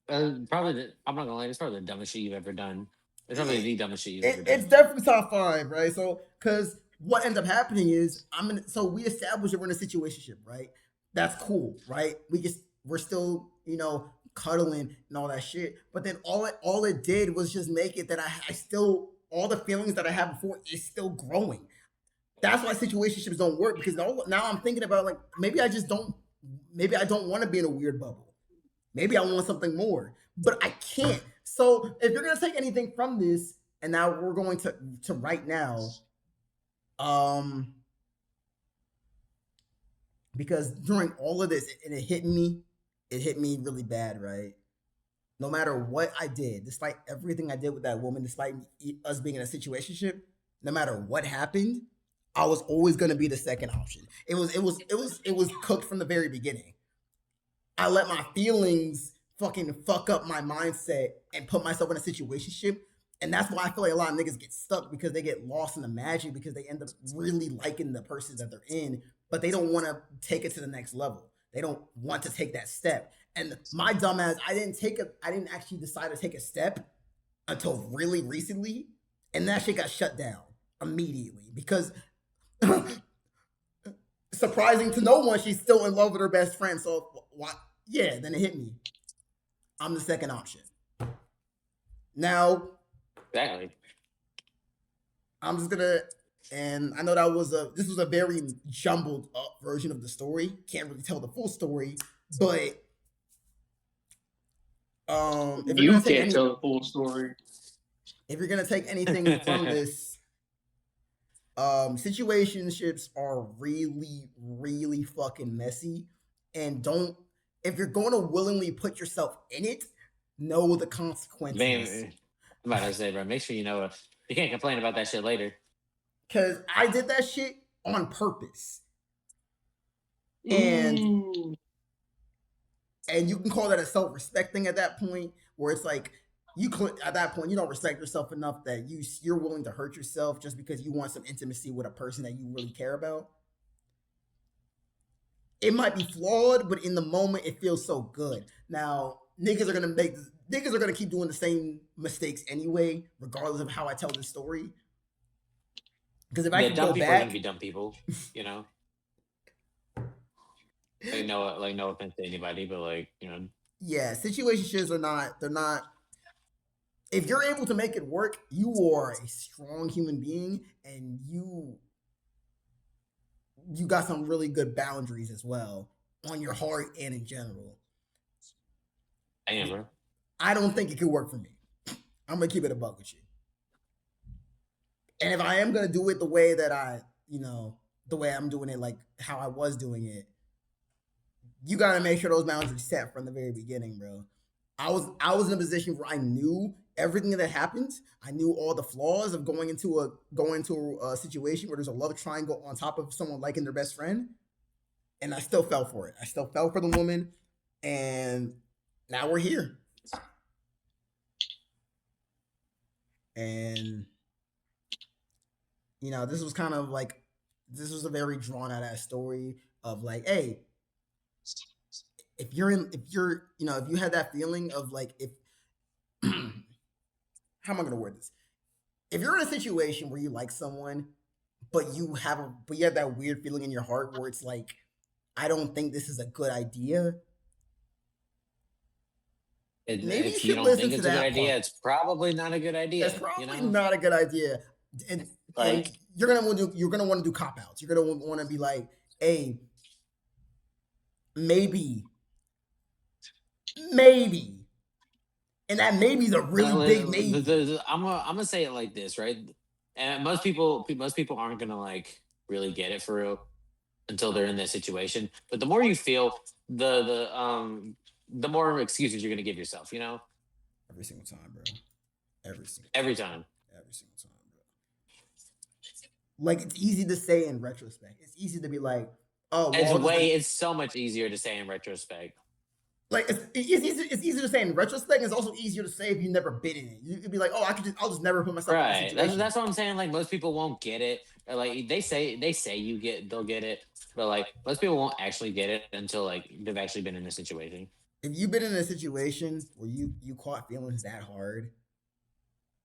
I'm not gonna lie, it's probably the dumbest shit you've ever done. It's probably the dumbest shit you've ever done. It's definitely top 5, right? So, because what ends up happening is so we established that we're in a situationship, right? That's cool, right? We're still, cuddling and all that shit. But then all it did was just make it that I still, all the feelings that I had before is still growing. That's why situationships don't work, because now I'm thinking about, like, maybe I don't want to be in a weird bubble. Maybe I want something more, but I can't. So if you're gonna take anything from this, and now we're going to right now, because during all of this, and it hit me really bad, right? No matter what I did, despite everything I did with that woman, despite us being in a situationship, no matter what happened, I was always gonna be the second option. It was cooked from the very beginning. I let my feelings fucking fuck up my mindset and put myself in a situationship. And that's why I feel like a lot of niggas get stuck, because they get lost in the magic, because they end up really liking the person that they're in, but they don't want to take it to the next level. They don't want to take that step. And my dumbass, I didn't actually decide to take a step until really recently. And that shit got shut down immediately because surprising to no one, she's still in love with her best friend. So why? Yeah, then it hit me. I'm the second option. Now, exactly. I'm just gonna, and I know this was a very jumbled up version of the story. Can't really tell the full story, but if you can't tell the full story. If you're gonna take anything from this, situationships are really, really fucking messy, and if you're going to willingly put yourself in it, know the consequences. Man, I'm about to say, bro, make sure you know you can't complain about that shit later. Because I did that shit on purpose. And you can call that a self-respect thing at that point, where it's like, at that point, you don't respect yourself enough that you're willing to hurt yourself just because you want some intimacy with a person that you really care about. It might be flawed, but in the moment, it feels so good. Now, niggas are gonna keep doing the same mistakes anyway, regardless of how I tell this story. Because if I can dumb go people back, are gonna be dumb people, you know. no offense to anybody, but yeah, situationships they're not. if you're able to make it work, you are a strong human being, and you got some really good boundaries as well on your heart and in general. Damn, bro. I don't think it could work for me. I'm gonna keep it a buck with you. And if I am gonna do it the way that the way I'm doing it, like how I was doing it, you gotta make sure those boundaries set from the very beginning, bro. I was in a position where I knew everything that happens. I knew all the flaws of going into a situation where there's a love triangle on top of someone liking their best friend, and I still fell for it. I still fell for the woman, and now we're here. And this was kind of like this was a very drawn out ass story of like, hey, if you had that feeling of like if how am I gonna word this? If you're in a situation where you like someone, but you have that weird feeling in your heart where it's like, I don't think this is a good idea. Maybe If you you should don't listen think to it's a good that idea, part. it's probably not a good idea. It's probably you know? not a good idea. And Like, you're gonna want to do cop outs. You're gonna want to be like, hey, maybe, and that maybe is a really big maybe. I'm gonna say it like this, right? And most people aren't gonna like really get it for real until they're in that situation. But the more you feel, the more excuses you're gonna give yourself. You know, Every single time, bro. Every single every time. Every single time, bro. Like, it's easy to say in retrospect. It's easy to be like, oh, well, It's so much easier to say in retrospect. Like, it's easier to say in retrospect. And it's also easier to say if you never been in it. You could be like, oh, I'll just never put myself in Right. a situation. That's what I'm saying. Like, most people won't get it. Or, like, they say they'll get it, but like most people won't actually get it until like they've actually been in a situation. If you've been in a situation where you caught feelings that hard,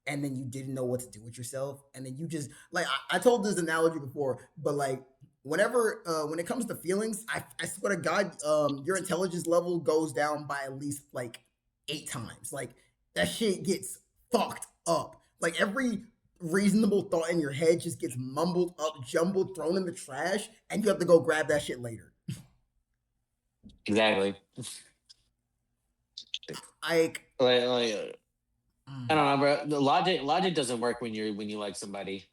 and then you didn't know what to do with yourself, and then you just like I told this analogy before, but like whenever when it comes to feelings, I swear to God, your intelligence level goes down by at least like 8 times. Like, that shit gets fucked up. Like, every reasonable thought in your head just gets mumbled up, jumbled, thrown in the trash, and you have to go grab that shit later. Exactly. Like, I don't know, bro. The logic doesn't work when you like somebody.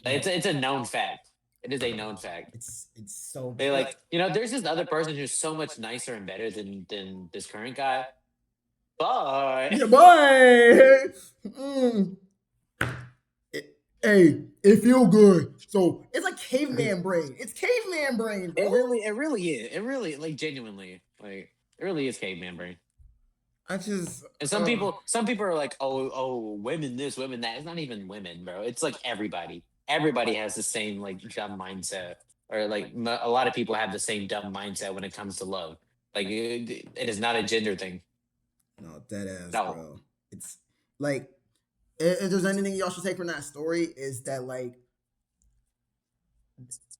It's a known fact. It is a known fact. It's so They like, there's this other person who's so much nicer and better than this current guy. But yeah, boy. Hey, it feel good. So it's like caveman brain. It's caveman brain, bro. It really is. It really, like, genuinely, like, it really is caveman brain. And some people are like, oh, women this, women that. It's not even women, bro. It's like everybody. Everybody has the same like dumb mindset, or like a lot of people have the same dumb mindset when it comes to love. Like, it is not a gender thing. No, dead ass, No. bro. It's like, if there's anything y'all should take from that story, is that like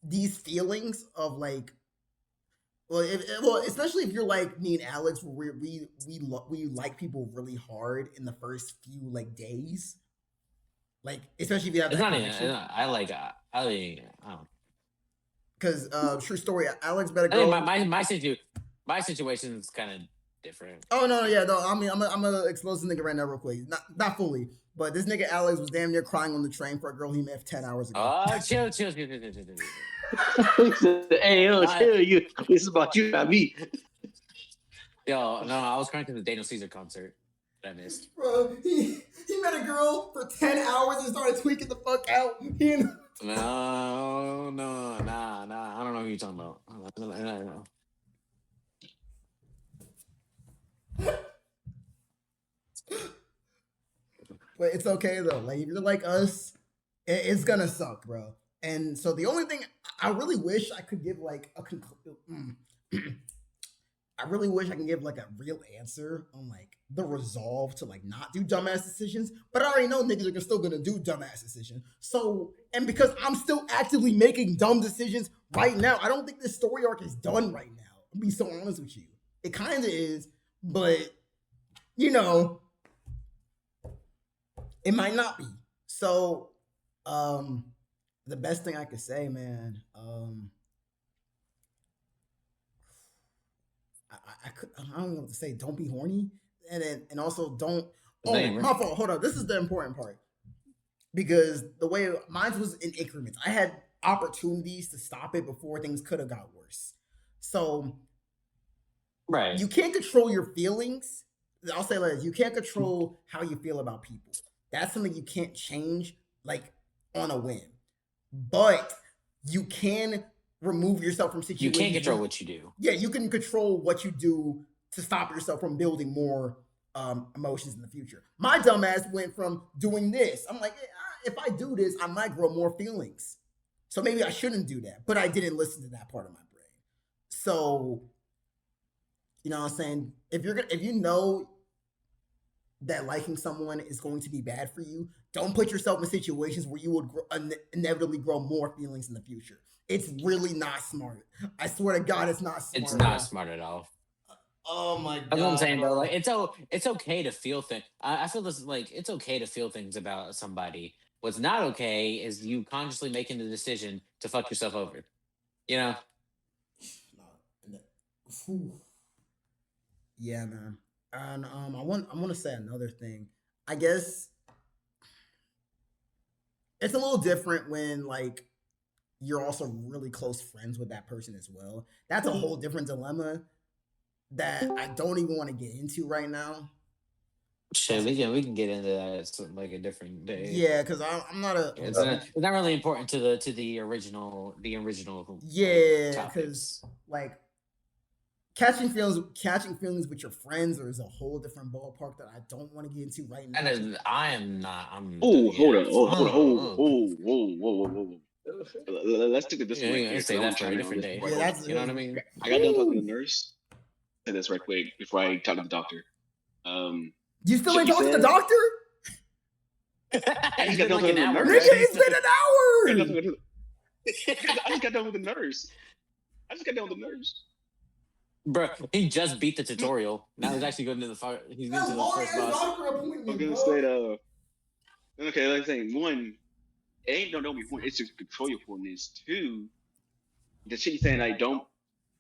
these feelings of like, well, especially if you're like me and Alex, where we like people really hard in the first few like days. Like, especially if you have It's that not even. connection. I don't. Because true story, Alex better I go. think my situation is kind of different. Oh no, yeah, no. I mean, I'm gonna expose this nigga right now, real quick. Not fully, but this nigga Alex was damn near crying on the train for a girl he met 10 hours ago. Oh, chill. Hey, yo, chill. You. This is about you, not me. Yo, no, I was crying to the Daniel Caesar concert that I missed. Bro, he met a girl for 10 hours and started tweaking the fuck out. No, nah. I don't know who you're talking about. I don't know. But it's okay though. Like, if you're like us, it's gonna suck, bro. And so the only thing I really wish I could give like I really wish I can give like a real answer on like the resolve to like not do dumbass decisions. But I already know niggas are still gonna do dumbass decisions. So, and because I'm still actively making dumb decisions right now, I don't think this story arc is done right now. I'll be so honest with you. It kind of is, but It might not be. So, the best thing I could say, man, I don't know what to say. Don't be horny, and also don't. Oh, Disclaimer. my fault. Hold on. This is the important part because the way mine was in increments. I had opportunities to stop it before things could have got worse. So Right. you can't control your feelings. I'll say like this, you can't control how you feel about people. That's something you can't change like on a whim. But you can remove yourself from You situations. can't control what you do. Yeah, you can control what you do to stop yourself from building more emotions in the future. My dumbass went from doing this. I'm like, if I do this, I might grow more feelings. So maybe I shouldn't do that. But I didn't listen to that part of my brain. So, you know what I'm saying? If you know that liking someone is going to be bad for you, don't put yourself in situations where you would inevitably grow more feelings in the future. It's really not smart. I swear to God, it's not smart. It's not smart at all. Oh my God. That's what I'm saying, though. Like, it's okay to feel things. I feel this like it's okay to feel things about somebody. What's not okay is you consciously making the decision to fuck yourself over. You know? Yeah, man. And I want to say another thing. I guess it's a little different when like you're also really close friends with that person as well. That's a whole different dilemma that I don't even want to get into right now. Shit, we can get into that like a different day. Yeah, because I'm not a. It's not really important to the original Yeah, because like catching feelings with your friends is a whole different ballpark that I don't want to get into right now. I am not. Oh, hold on. Whoa. Let's take this one right here. Say that for a different day. Yeah, you know what I mean? I got done talking to the nurse. Say this right quick before I talk to the doctor. You still ain't talking to the doctor? I just got done with the nurse. Nigga, it's been an hour. I just got done with the nurse. Bro, he just beat the tutorial. Now he's actually going to the first. He's going to the first boss. I'm gonna say okay, like saying one, it ain't don't be horny. It's to control your horniness. Two, the shit you saying like don't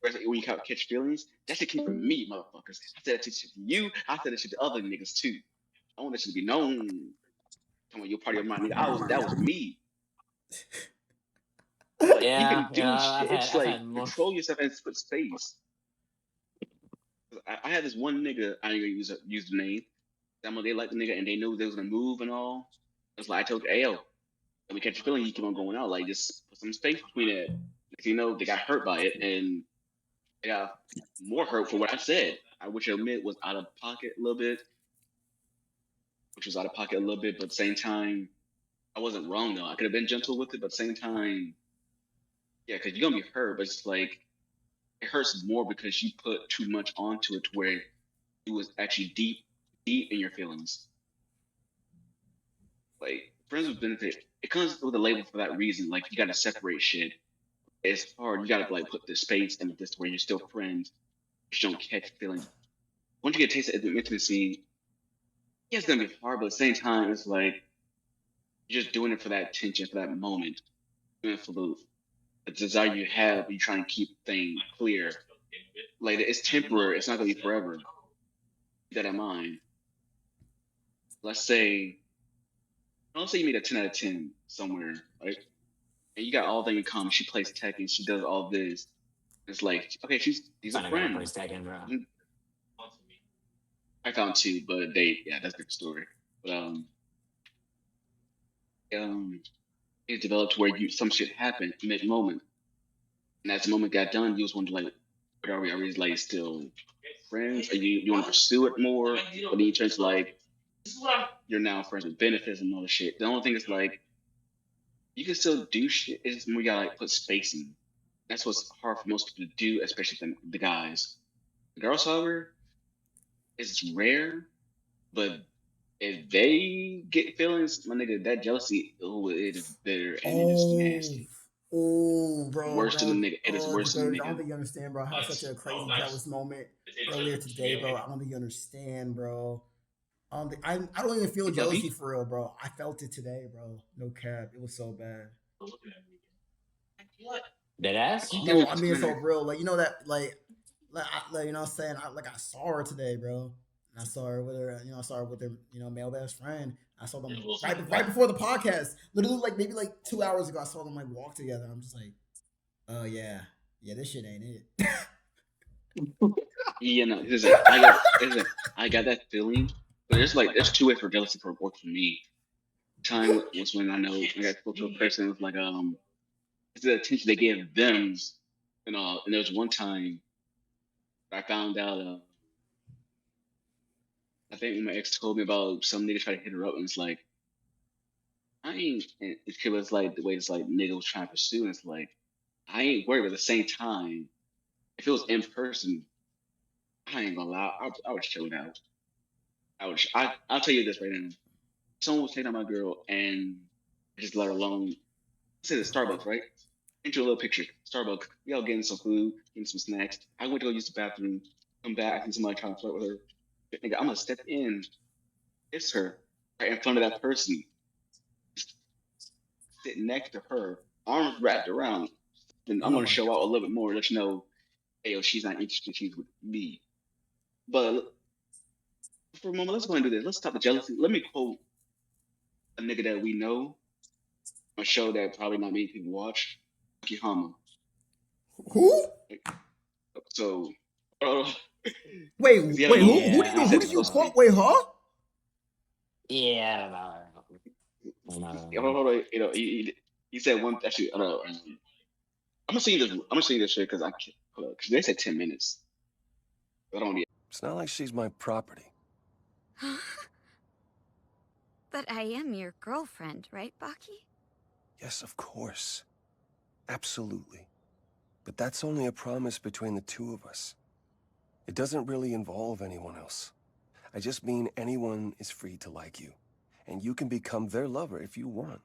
when you catch feelings. That shit came from me, motherfuckers. I said that shit to you. I said that shit to other niggas too. I want that shit to be known. Come on, you're part of my nigga. That was me. Like, yeah, you can do shit. It's like control yourself and split space. I had this one nigga. I ain't gonna use the name. They liked the nigga and they knew they was gonna move and all. It's like I told Ayo, when we catch a feeling, you keep on going out. Like just put some space between it. Because, you know, they got hurt by it and they got more hurt for what I said. I which I admit was out of pocket a little bit. But at the same time, I wasn't wrong though. I could have been gentle with it, but at the same time, yeah, because you're gonna be hurt, but it's like it hurts more because you put too much onto it to where it was actually deep in your feelings. Like friends with benefit, it comes with a label for that reason. Like you gotta separate shit. It's hard. You gotta like put the space in this where you're still friends. You don't catch feelings. Once you get a taste of the intimacy, yeah, it's gonna be hard, but at the same time, it's like you're just doing it for that attention, for that moment, doing it for the desire you have. You try and keep things clear. Like it's temporary. It's not gonna be forever. Keep that in mind. Let's say you made a 10 out of 10 somewhere, right? And you got all that in common. She plays tech and she does all this. It's like, okay, he's a friend. I found two, but that's a different story. But it developed where some shit happened mid moment, and as the moment got done, you was wondering like, what are we? Are we like still friends? Are you want to pursue it more? Or then you turn to like, you're now friends with benefits and all the shit. The only thing is like, you can still do shit. It's we gotta like put space in. That's what's hard for most people to do, especially the guys. The girls, however, it's rare, but if they get feelings, my nigga, that jealousy, it is bitter and it is nasty. Oh, bro. Worse than the nigga. It is worse than the nigga. I don't think you understand, bro. I had such a crazy jealous moment earlier today, bro. I don't think you understand, bro. I don't even feel Hey, jealousy Buffy. for real, bro. I felt it today, bro. No cap. It was so bad. Dead ass. Damn No, it, I'm it's being so coming. real. Like you know that like you know what I'm saying. I saw her today, bro. And I saw her with her, I saw her with her, male best friend. I saw them right before the podcast. Literally, like maybe like 2 hours ago. I saw them like walk together. I'm just like, oh yeah, this shit ain't it. Yeah, no, I got that feeling, but there's two ways for jealousy for work for me. Time was when I know I got spoke to a person. It was like it's the attention they gave them, and there was one time I found out. I think when my ex told me about some nigga trying to hit her up, and it's like I ain't. And it was like the way it's like nigga was trying to pursue, and it's like I ain't worried. But at the same time, if it was in person, I ain't gonna lie, I would chill out. I'll tell you this right now. Someone was taking out my girl and I just let her alone. Say the Starbucks, right? Into a little picture. Starbucks. We all getting some food, getting some snacks. I went to go use the bathroom. Come back, I see somebody trying to flirt with her. Nigga, I'm gonna step in, kiss her right in front of that person, sitting next to her, arms wrapped around. Then I'm Oh gonna my show out a little bit more, let you know, hey, yo, she's not interested, she's with me. But for a moment, let's go and do this. Let's stop the jealousy. Let me quote a nigga that we know, a show that probably not many people watch, Akihama. who? So, uh, Wait, he had a wait, moment. who Yeah, did you He who said did this you close to quote? me. Wait, huh? yeah. I don't know. I don't know. Hold on, he said one. Actually, I don't know. I'm gonna see this. I'm gonna see this shit because I can't. Because they said 10 minutes. I don't need. It's not like she's my property. But I am your girlfriend, right, Baki? Yes, of course. Absolutely. But that's only a promise between the two of us. It doesn't really involve anyone else. I just mean anyone is free to like you. And you can become their lover if you want.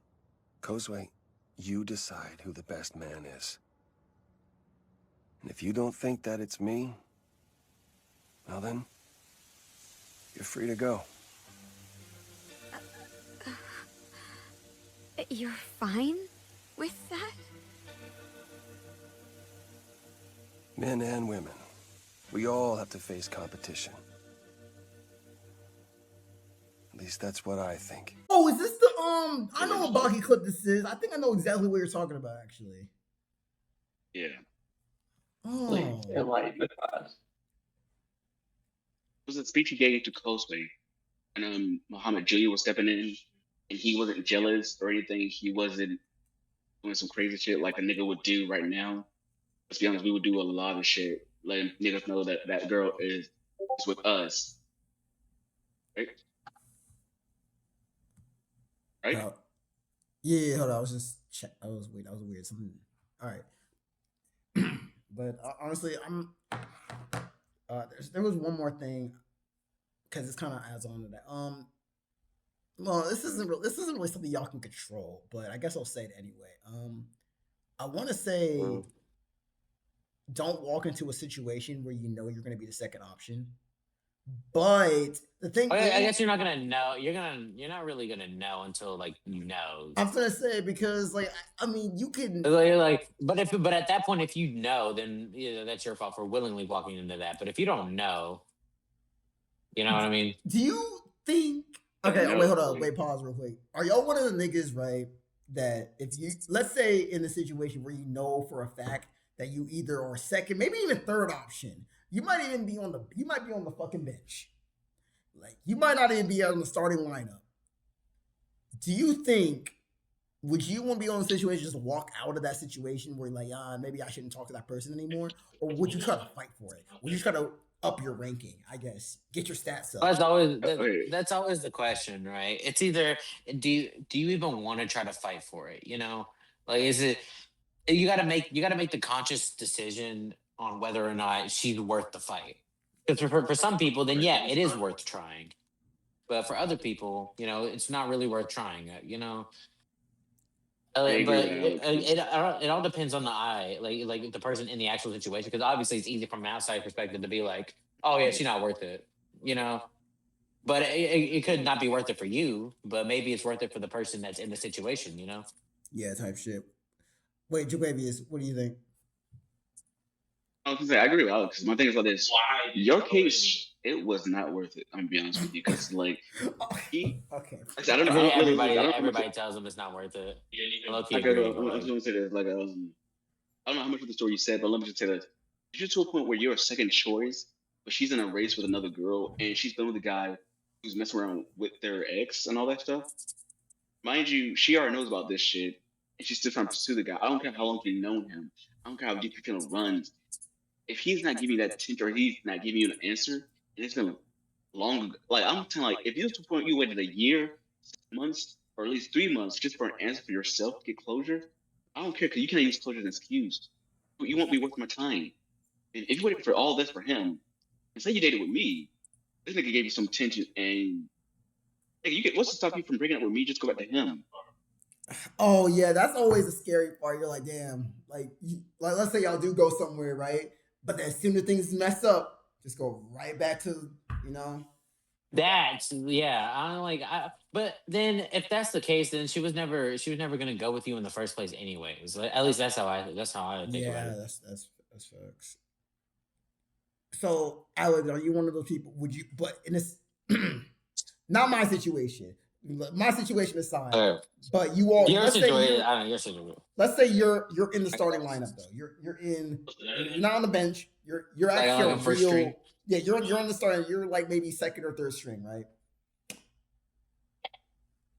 Kozue, you decide who the best man is. And if you don't think that it's me, well then, you're free to go. You're fine with that? Men and women, we all have to face competition. At least that's what I think. Oh, is this the I know what Baki clip this is. I think I know exactly what you're talking about, actually. Yeah. Oh. Enlighten the class. It was a speech he gave to Closeway, and Muhammad Jr. was stepping in, and he wasn't jealous or anything. He wasn't doing some crazy shit like a nigga would do right now. Let's be honest, we would do a lot of shit, letting niggas know that that girl is with us, right? Right? Yeah, hold on. I was just check. I was weird. That was weird. Something. All right. But honestly, I'm. There was one more thing because this kind of adds on to that. Well, this isn't real. This isn't really something y'all can control, but I guess I'll say it anyway. I want to say, don't walk into a situation where you know you're going to be the second option. But the thing I is, guess you're not gonna know. You're not really gonna know until like you know. I'm gonna say because like I mean you can But at that point, if you know, then that's your fault for willingly walking into that. But if you don't know, you know what I mean. Do you think? Never Okay, wait, know. hold on, wait, pause real quick. Are y'all one of the niggas, right? That if you, let's say, in the situation where you know for a fact that you either are second, maybe even third option, you might even be on you might be on the fucking bench. Like you might not even be on the starting lineup. Do you think? Would you want to be on a situation just walk out of that situation where you're like, maybe I shouldn't talk to that person anymore, or would you try to fight for it? Would you try to up your ranking? I guess get your stats up. Okay. That's always the question, right? It's either do you even want to try to fight for it? You know, like is it you got to make the conscious decision on whether or not she's worth the fight. Because for some people, then yeah, it is worth trying. But for other people, it's not really worth trying. I agree But with that. it all depends on the eye, like the person in the actual situation. Because obviously, it's easy from an outside perspective to be like, "Oh yeah, she's not worth it," you know. but it could not be worth it for you. But maybe it's worth it for the person that's in the situation. You know. Yeah, type shit. Wait, Jaquavius, what do you think? I was gonna say I agree with Alex. 'Cause my thing is like this: your case, it was not worth it. I'm gonna be honest with you, because like he, Okay. like I said, I don't know. I don't, listen, I don't know how much. Everybody tells them it's not worth it. Low key Okay, agree, well, but I was like, gonna say this. Like I don't know how much of the story you said, but let me just say that you're to a point where you're a second choice, but she's in a race with another girl, and she's been with a guy who's messing around with their ex and all that stuff. Mind you, she already knows about this shit, and she's still trying to pursue the guy. I don't care how long you've known him. I don't care how deep you can run. If he's not giving you that attention or he's not giving you an answer, and it's been long, like I'm telling, like if you're to the point you waited a year, 6 months, or at least 3 months just for an answer for yourself to get closure, I don't care because you can't use closure as an excuse. But you won't be worth my time. And if you waited for all this for him, and say you dated with me, this nigga gave you some attention, and hey, you get what's to stop you from breaking up with me? Just go back to him. Oh yeah, that's always a scary part. You're like, damn, like let's say y'all do go somewhere, right? But then as soon as things mess up, just go right back to, you know. that's yeah. I'm like, but then if that's the case, then she was never gonna go with you in the first place, anyways. At least that's how I think about Yeah, it. that's facts. So Alex, are you one of those people? Would you? But in this, not my situation. My situation aside, but you all. Your Let's say situation, you. I don't know, your situation. Let's say you're in the starting lineup though. You're not on the bench. You're Like, actually on a first real. string. Yeah, you're on the starting. You're like maybe second or third string, right?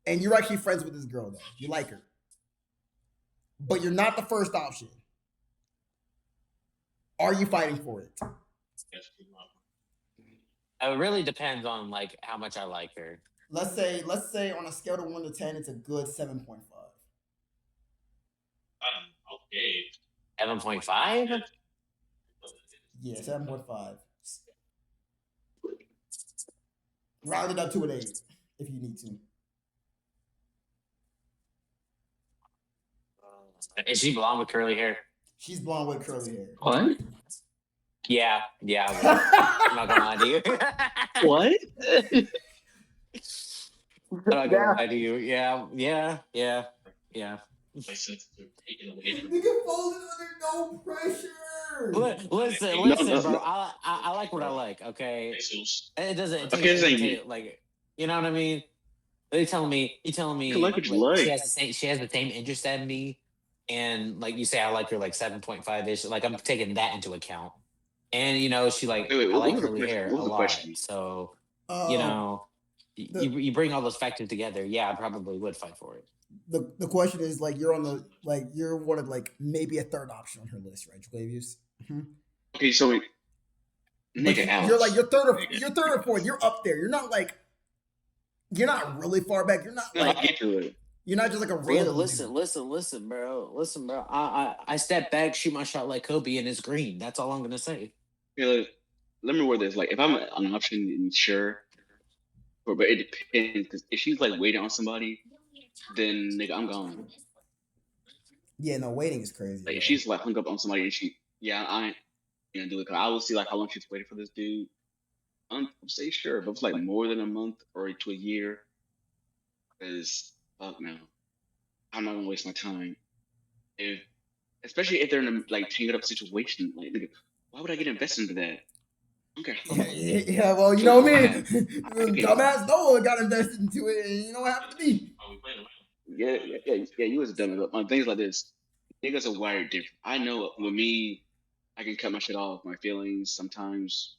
And you're actually friends with this girl though. You like her, but you're not the first option. Are you fighting for it? It really depends on like how much I like her. Let's say on a scale of 1 to 10, it's a good 7.5. 7.5. Yeah, 7.5. Round it up to an 8 if you need to. Is she blonde with curly hair? She's blonde with curly hair. What? Yeah, I would. I'm not gonna lie to you. What? I'm not gonna lie to you. Yeah. Nigga folded under no pressure. Listen, bro. No. I like what I like. Okay, it doesn't Okay, take, saying like, you know what I mean. You telling me you can like what you like like. she has the same interest as me, and like you say I like her like 7.5 ish. Like I'm taking that into account, and she like Wait, I what like was the curly question? hair What a was the lot. question? So Um, you bring all those factors together. Yeah, I probably would fight for it. the question is like you're one of like maybe a third option on her list, right, Jaclavius? Mm-hmm. Okay, so But nigga, Alex. you're third or fourth. You're up there. You're not like you're not really far back. You're not No, I like get to it. you're not just like a random. Listen, bro. I step back, shoot my shot like Kobe, and it's green. That's all I'm gonna say. Okay, let me word this. Like, if I'm an option, and sure, but it depends. Because if she's like waiting on somebody, then nigga, I'm gone. Yeah, no, waiting is crazy. Like, if Bro. she's like hung up on somebody and I ain't gonna do it. Cause I will see like how long she's waiting for this dude. I'm say sure, but it's like more than a month or to a year. Is fuck now. I'm not gonna waste my time. If especially if they're in a like tangled up situation, like nigga, why would I get invested into that? Okay. Yeah, well, you know me. I- Dumbass Noah got invested into it, and you know what happened to me. Yeah. You was a dumb. My things like this, niggas are wired different. I know with me, I can cut my shit off, my feelings, sometimes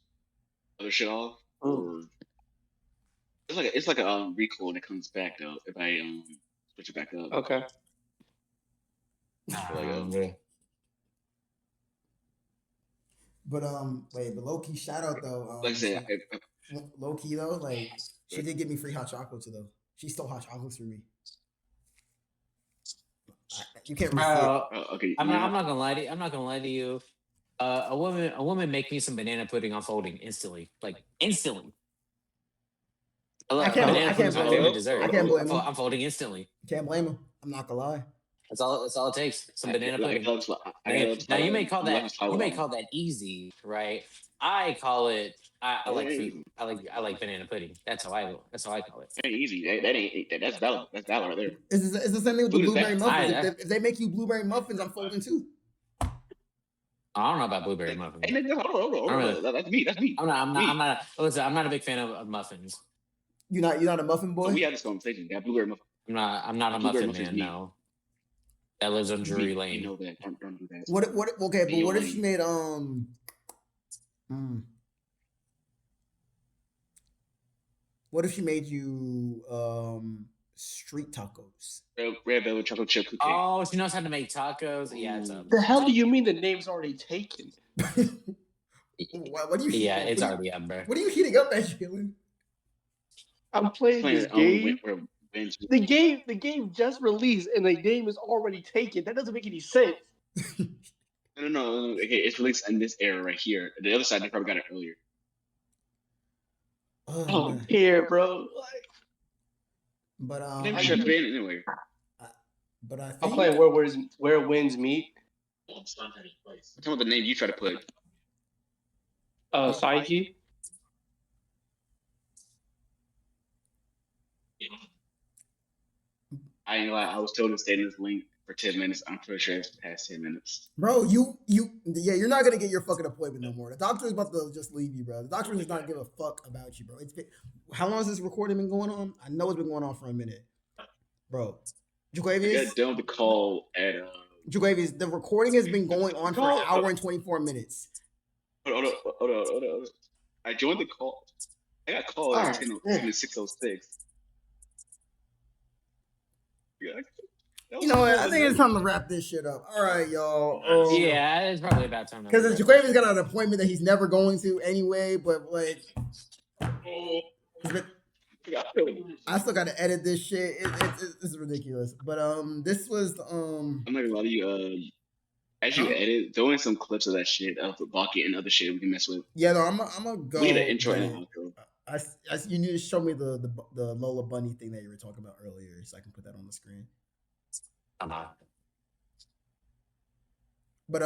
other shit off, or it's like a recall when it comes back though. If I switch it back up, Okay. so, like But wait, but low key shout out though. like I said, Low key though, like she did give me free hot chocolates though. She stole hot chocolates from me. You can't really see it. Bro, okay, I'm not gonna lie to you. I'm not gonna lie to you. A woman make me some banana pudding on folding instantly, like instantly. Banana pudding is my favorite dessert. I can't blame him. I'm folding instantly. Can't blame him. I'm not gonna lie. That's all it takes. Some banana pudding. I Now you may call that easy, right? I call it I like food. I like banana pudding. That's how I call it. That ain't easy. That's valid. That's valid right there. It's the same thing with the Food is blueberry bad. muffins. I If they make you blueberry muffins, I'm folding too. I don't know about blueberry muffins. Hey, nigga, hold on. That's me. That's me. Listen, I'm not a big fan of muffins. You're not a muffin So boy. we had this conversation. That blueberry muffin. I'm not a Blueberry muffin muffin's man. meat. No, that lives on Drury You Lane. know that. Don't do that. What? Okay, but what if she made Mm. what if she made you street tacos? Red velvet chocolate chip cookie. Oh, she knows how to make tacos. Yeah, it's up. The hell do you mean the name's already taken? What do you? Yeah, it's already up, bro. What are you heating up, that Jalen? I'm playing this game. The game just released and the game is already taken. That doesn't make any sense. No. Okay, it's released in this era right here. The other side, they probably got it earlier. I don't care, bro. But I'm tripping anyway. But I think I'm playing where winds meet. I'm talking about the name you try to put. Psyche. I ain't lie. I was told to stay in this link for 10 minutes. I'm pretty sure it's past 10 minutes. Bro, you're not gonna get your fucking appointment no more. The doctor is about to just leave you, bro. The doctor does not give a fuck about you, bro. How long has this recording been going on? I know it's been going on for a minute, bro. Jaquavius, I got done with the call at Jaquavius, the recording has been going on for an hour and 24 minutes. Hold on. I joined the call. I got called at 6:06. Yeah. You know what? I think it's time to wrap this shit up. All right, y'all. Yeah, it's probably about time. Because Jaquavius got an appointment that he's never going to anyway, but like, I still got to edit this shit. It's ridiculous. But this was I'm not gonna lie to you. As you edit, throw in some clips of that shit of the bucket and other shit we can mess with. Yeah, no, I'm gonna go. We need an intro and an outro. You need to show me the Lola Bunny thing that you were talking about earlier, so I can put that on the screen. But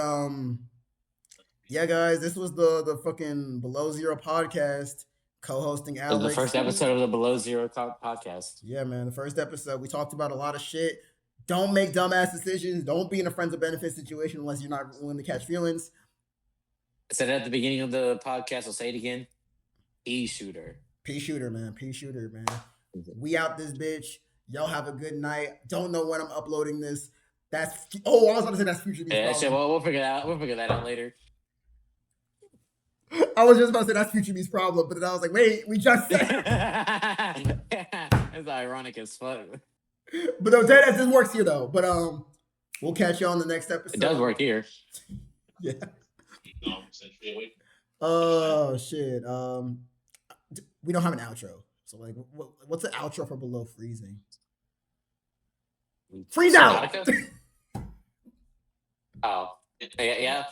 yeah, guys, this was the fucking Below Zero podcast, co-hosting Alex. The first episode of the Below Zero podcast. Yeah, man, the first episode. We talked about a lot of shit. Don't make dumbass decisions. Don't be in a friends with benefits situation unless you're not willing to catch feelings. I said it at the beginning of the podcast. I'll say it again. Pea shooter, man. We out this bitch. Y'all have a good night. Don't know when I'm uploading this. I was about to say that's future. Yeah, shit, well, we'll figure that out. We'll figure that out later. I was just about to say that's Future Be's problem, but then I was like, wait, we just said it's ironic as fuck. But no, that just works here though. But we'll catch you on the next episode. It does work here. Yeah. Oh shit. We don't have an outro. So like, what's the outro for Below Freezing? Freeze out. Oh, yeah.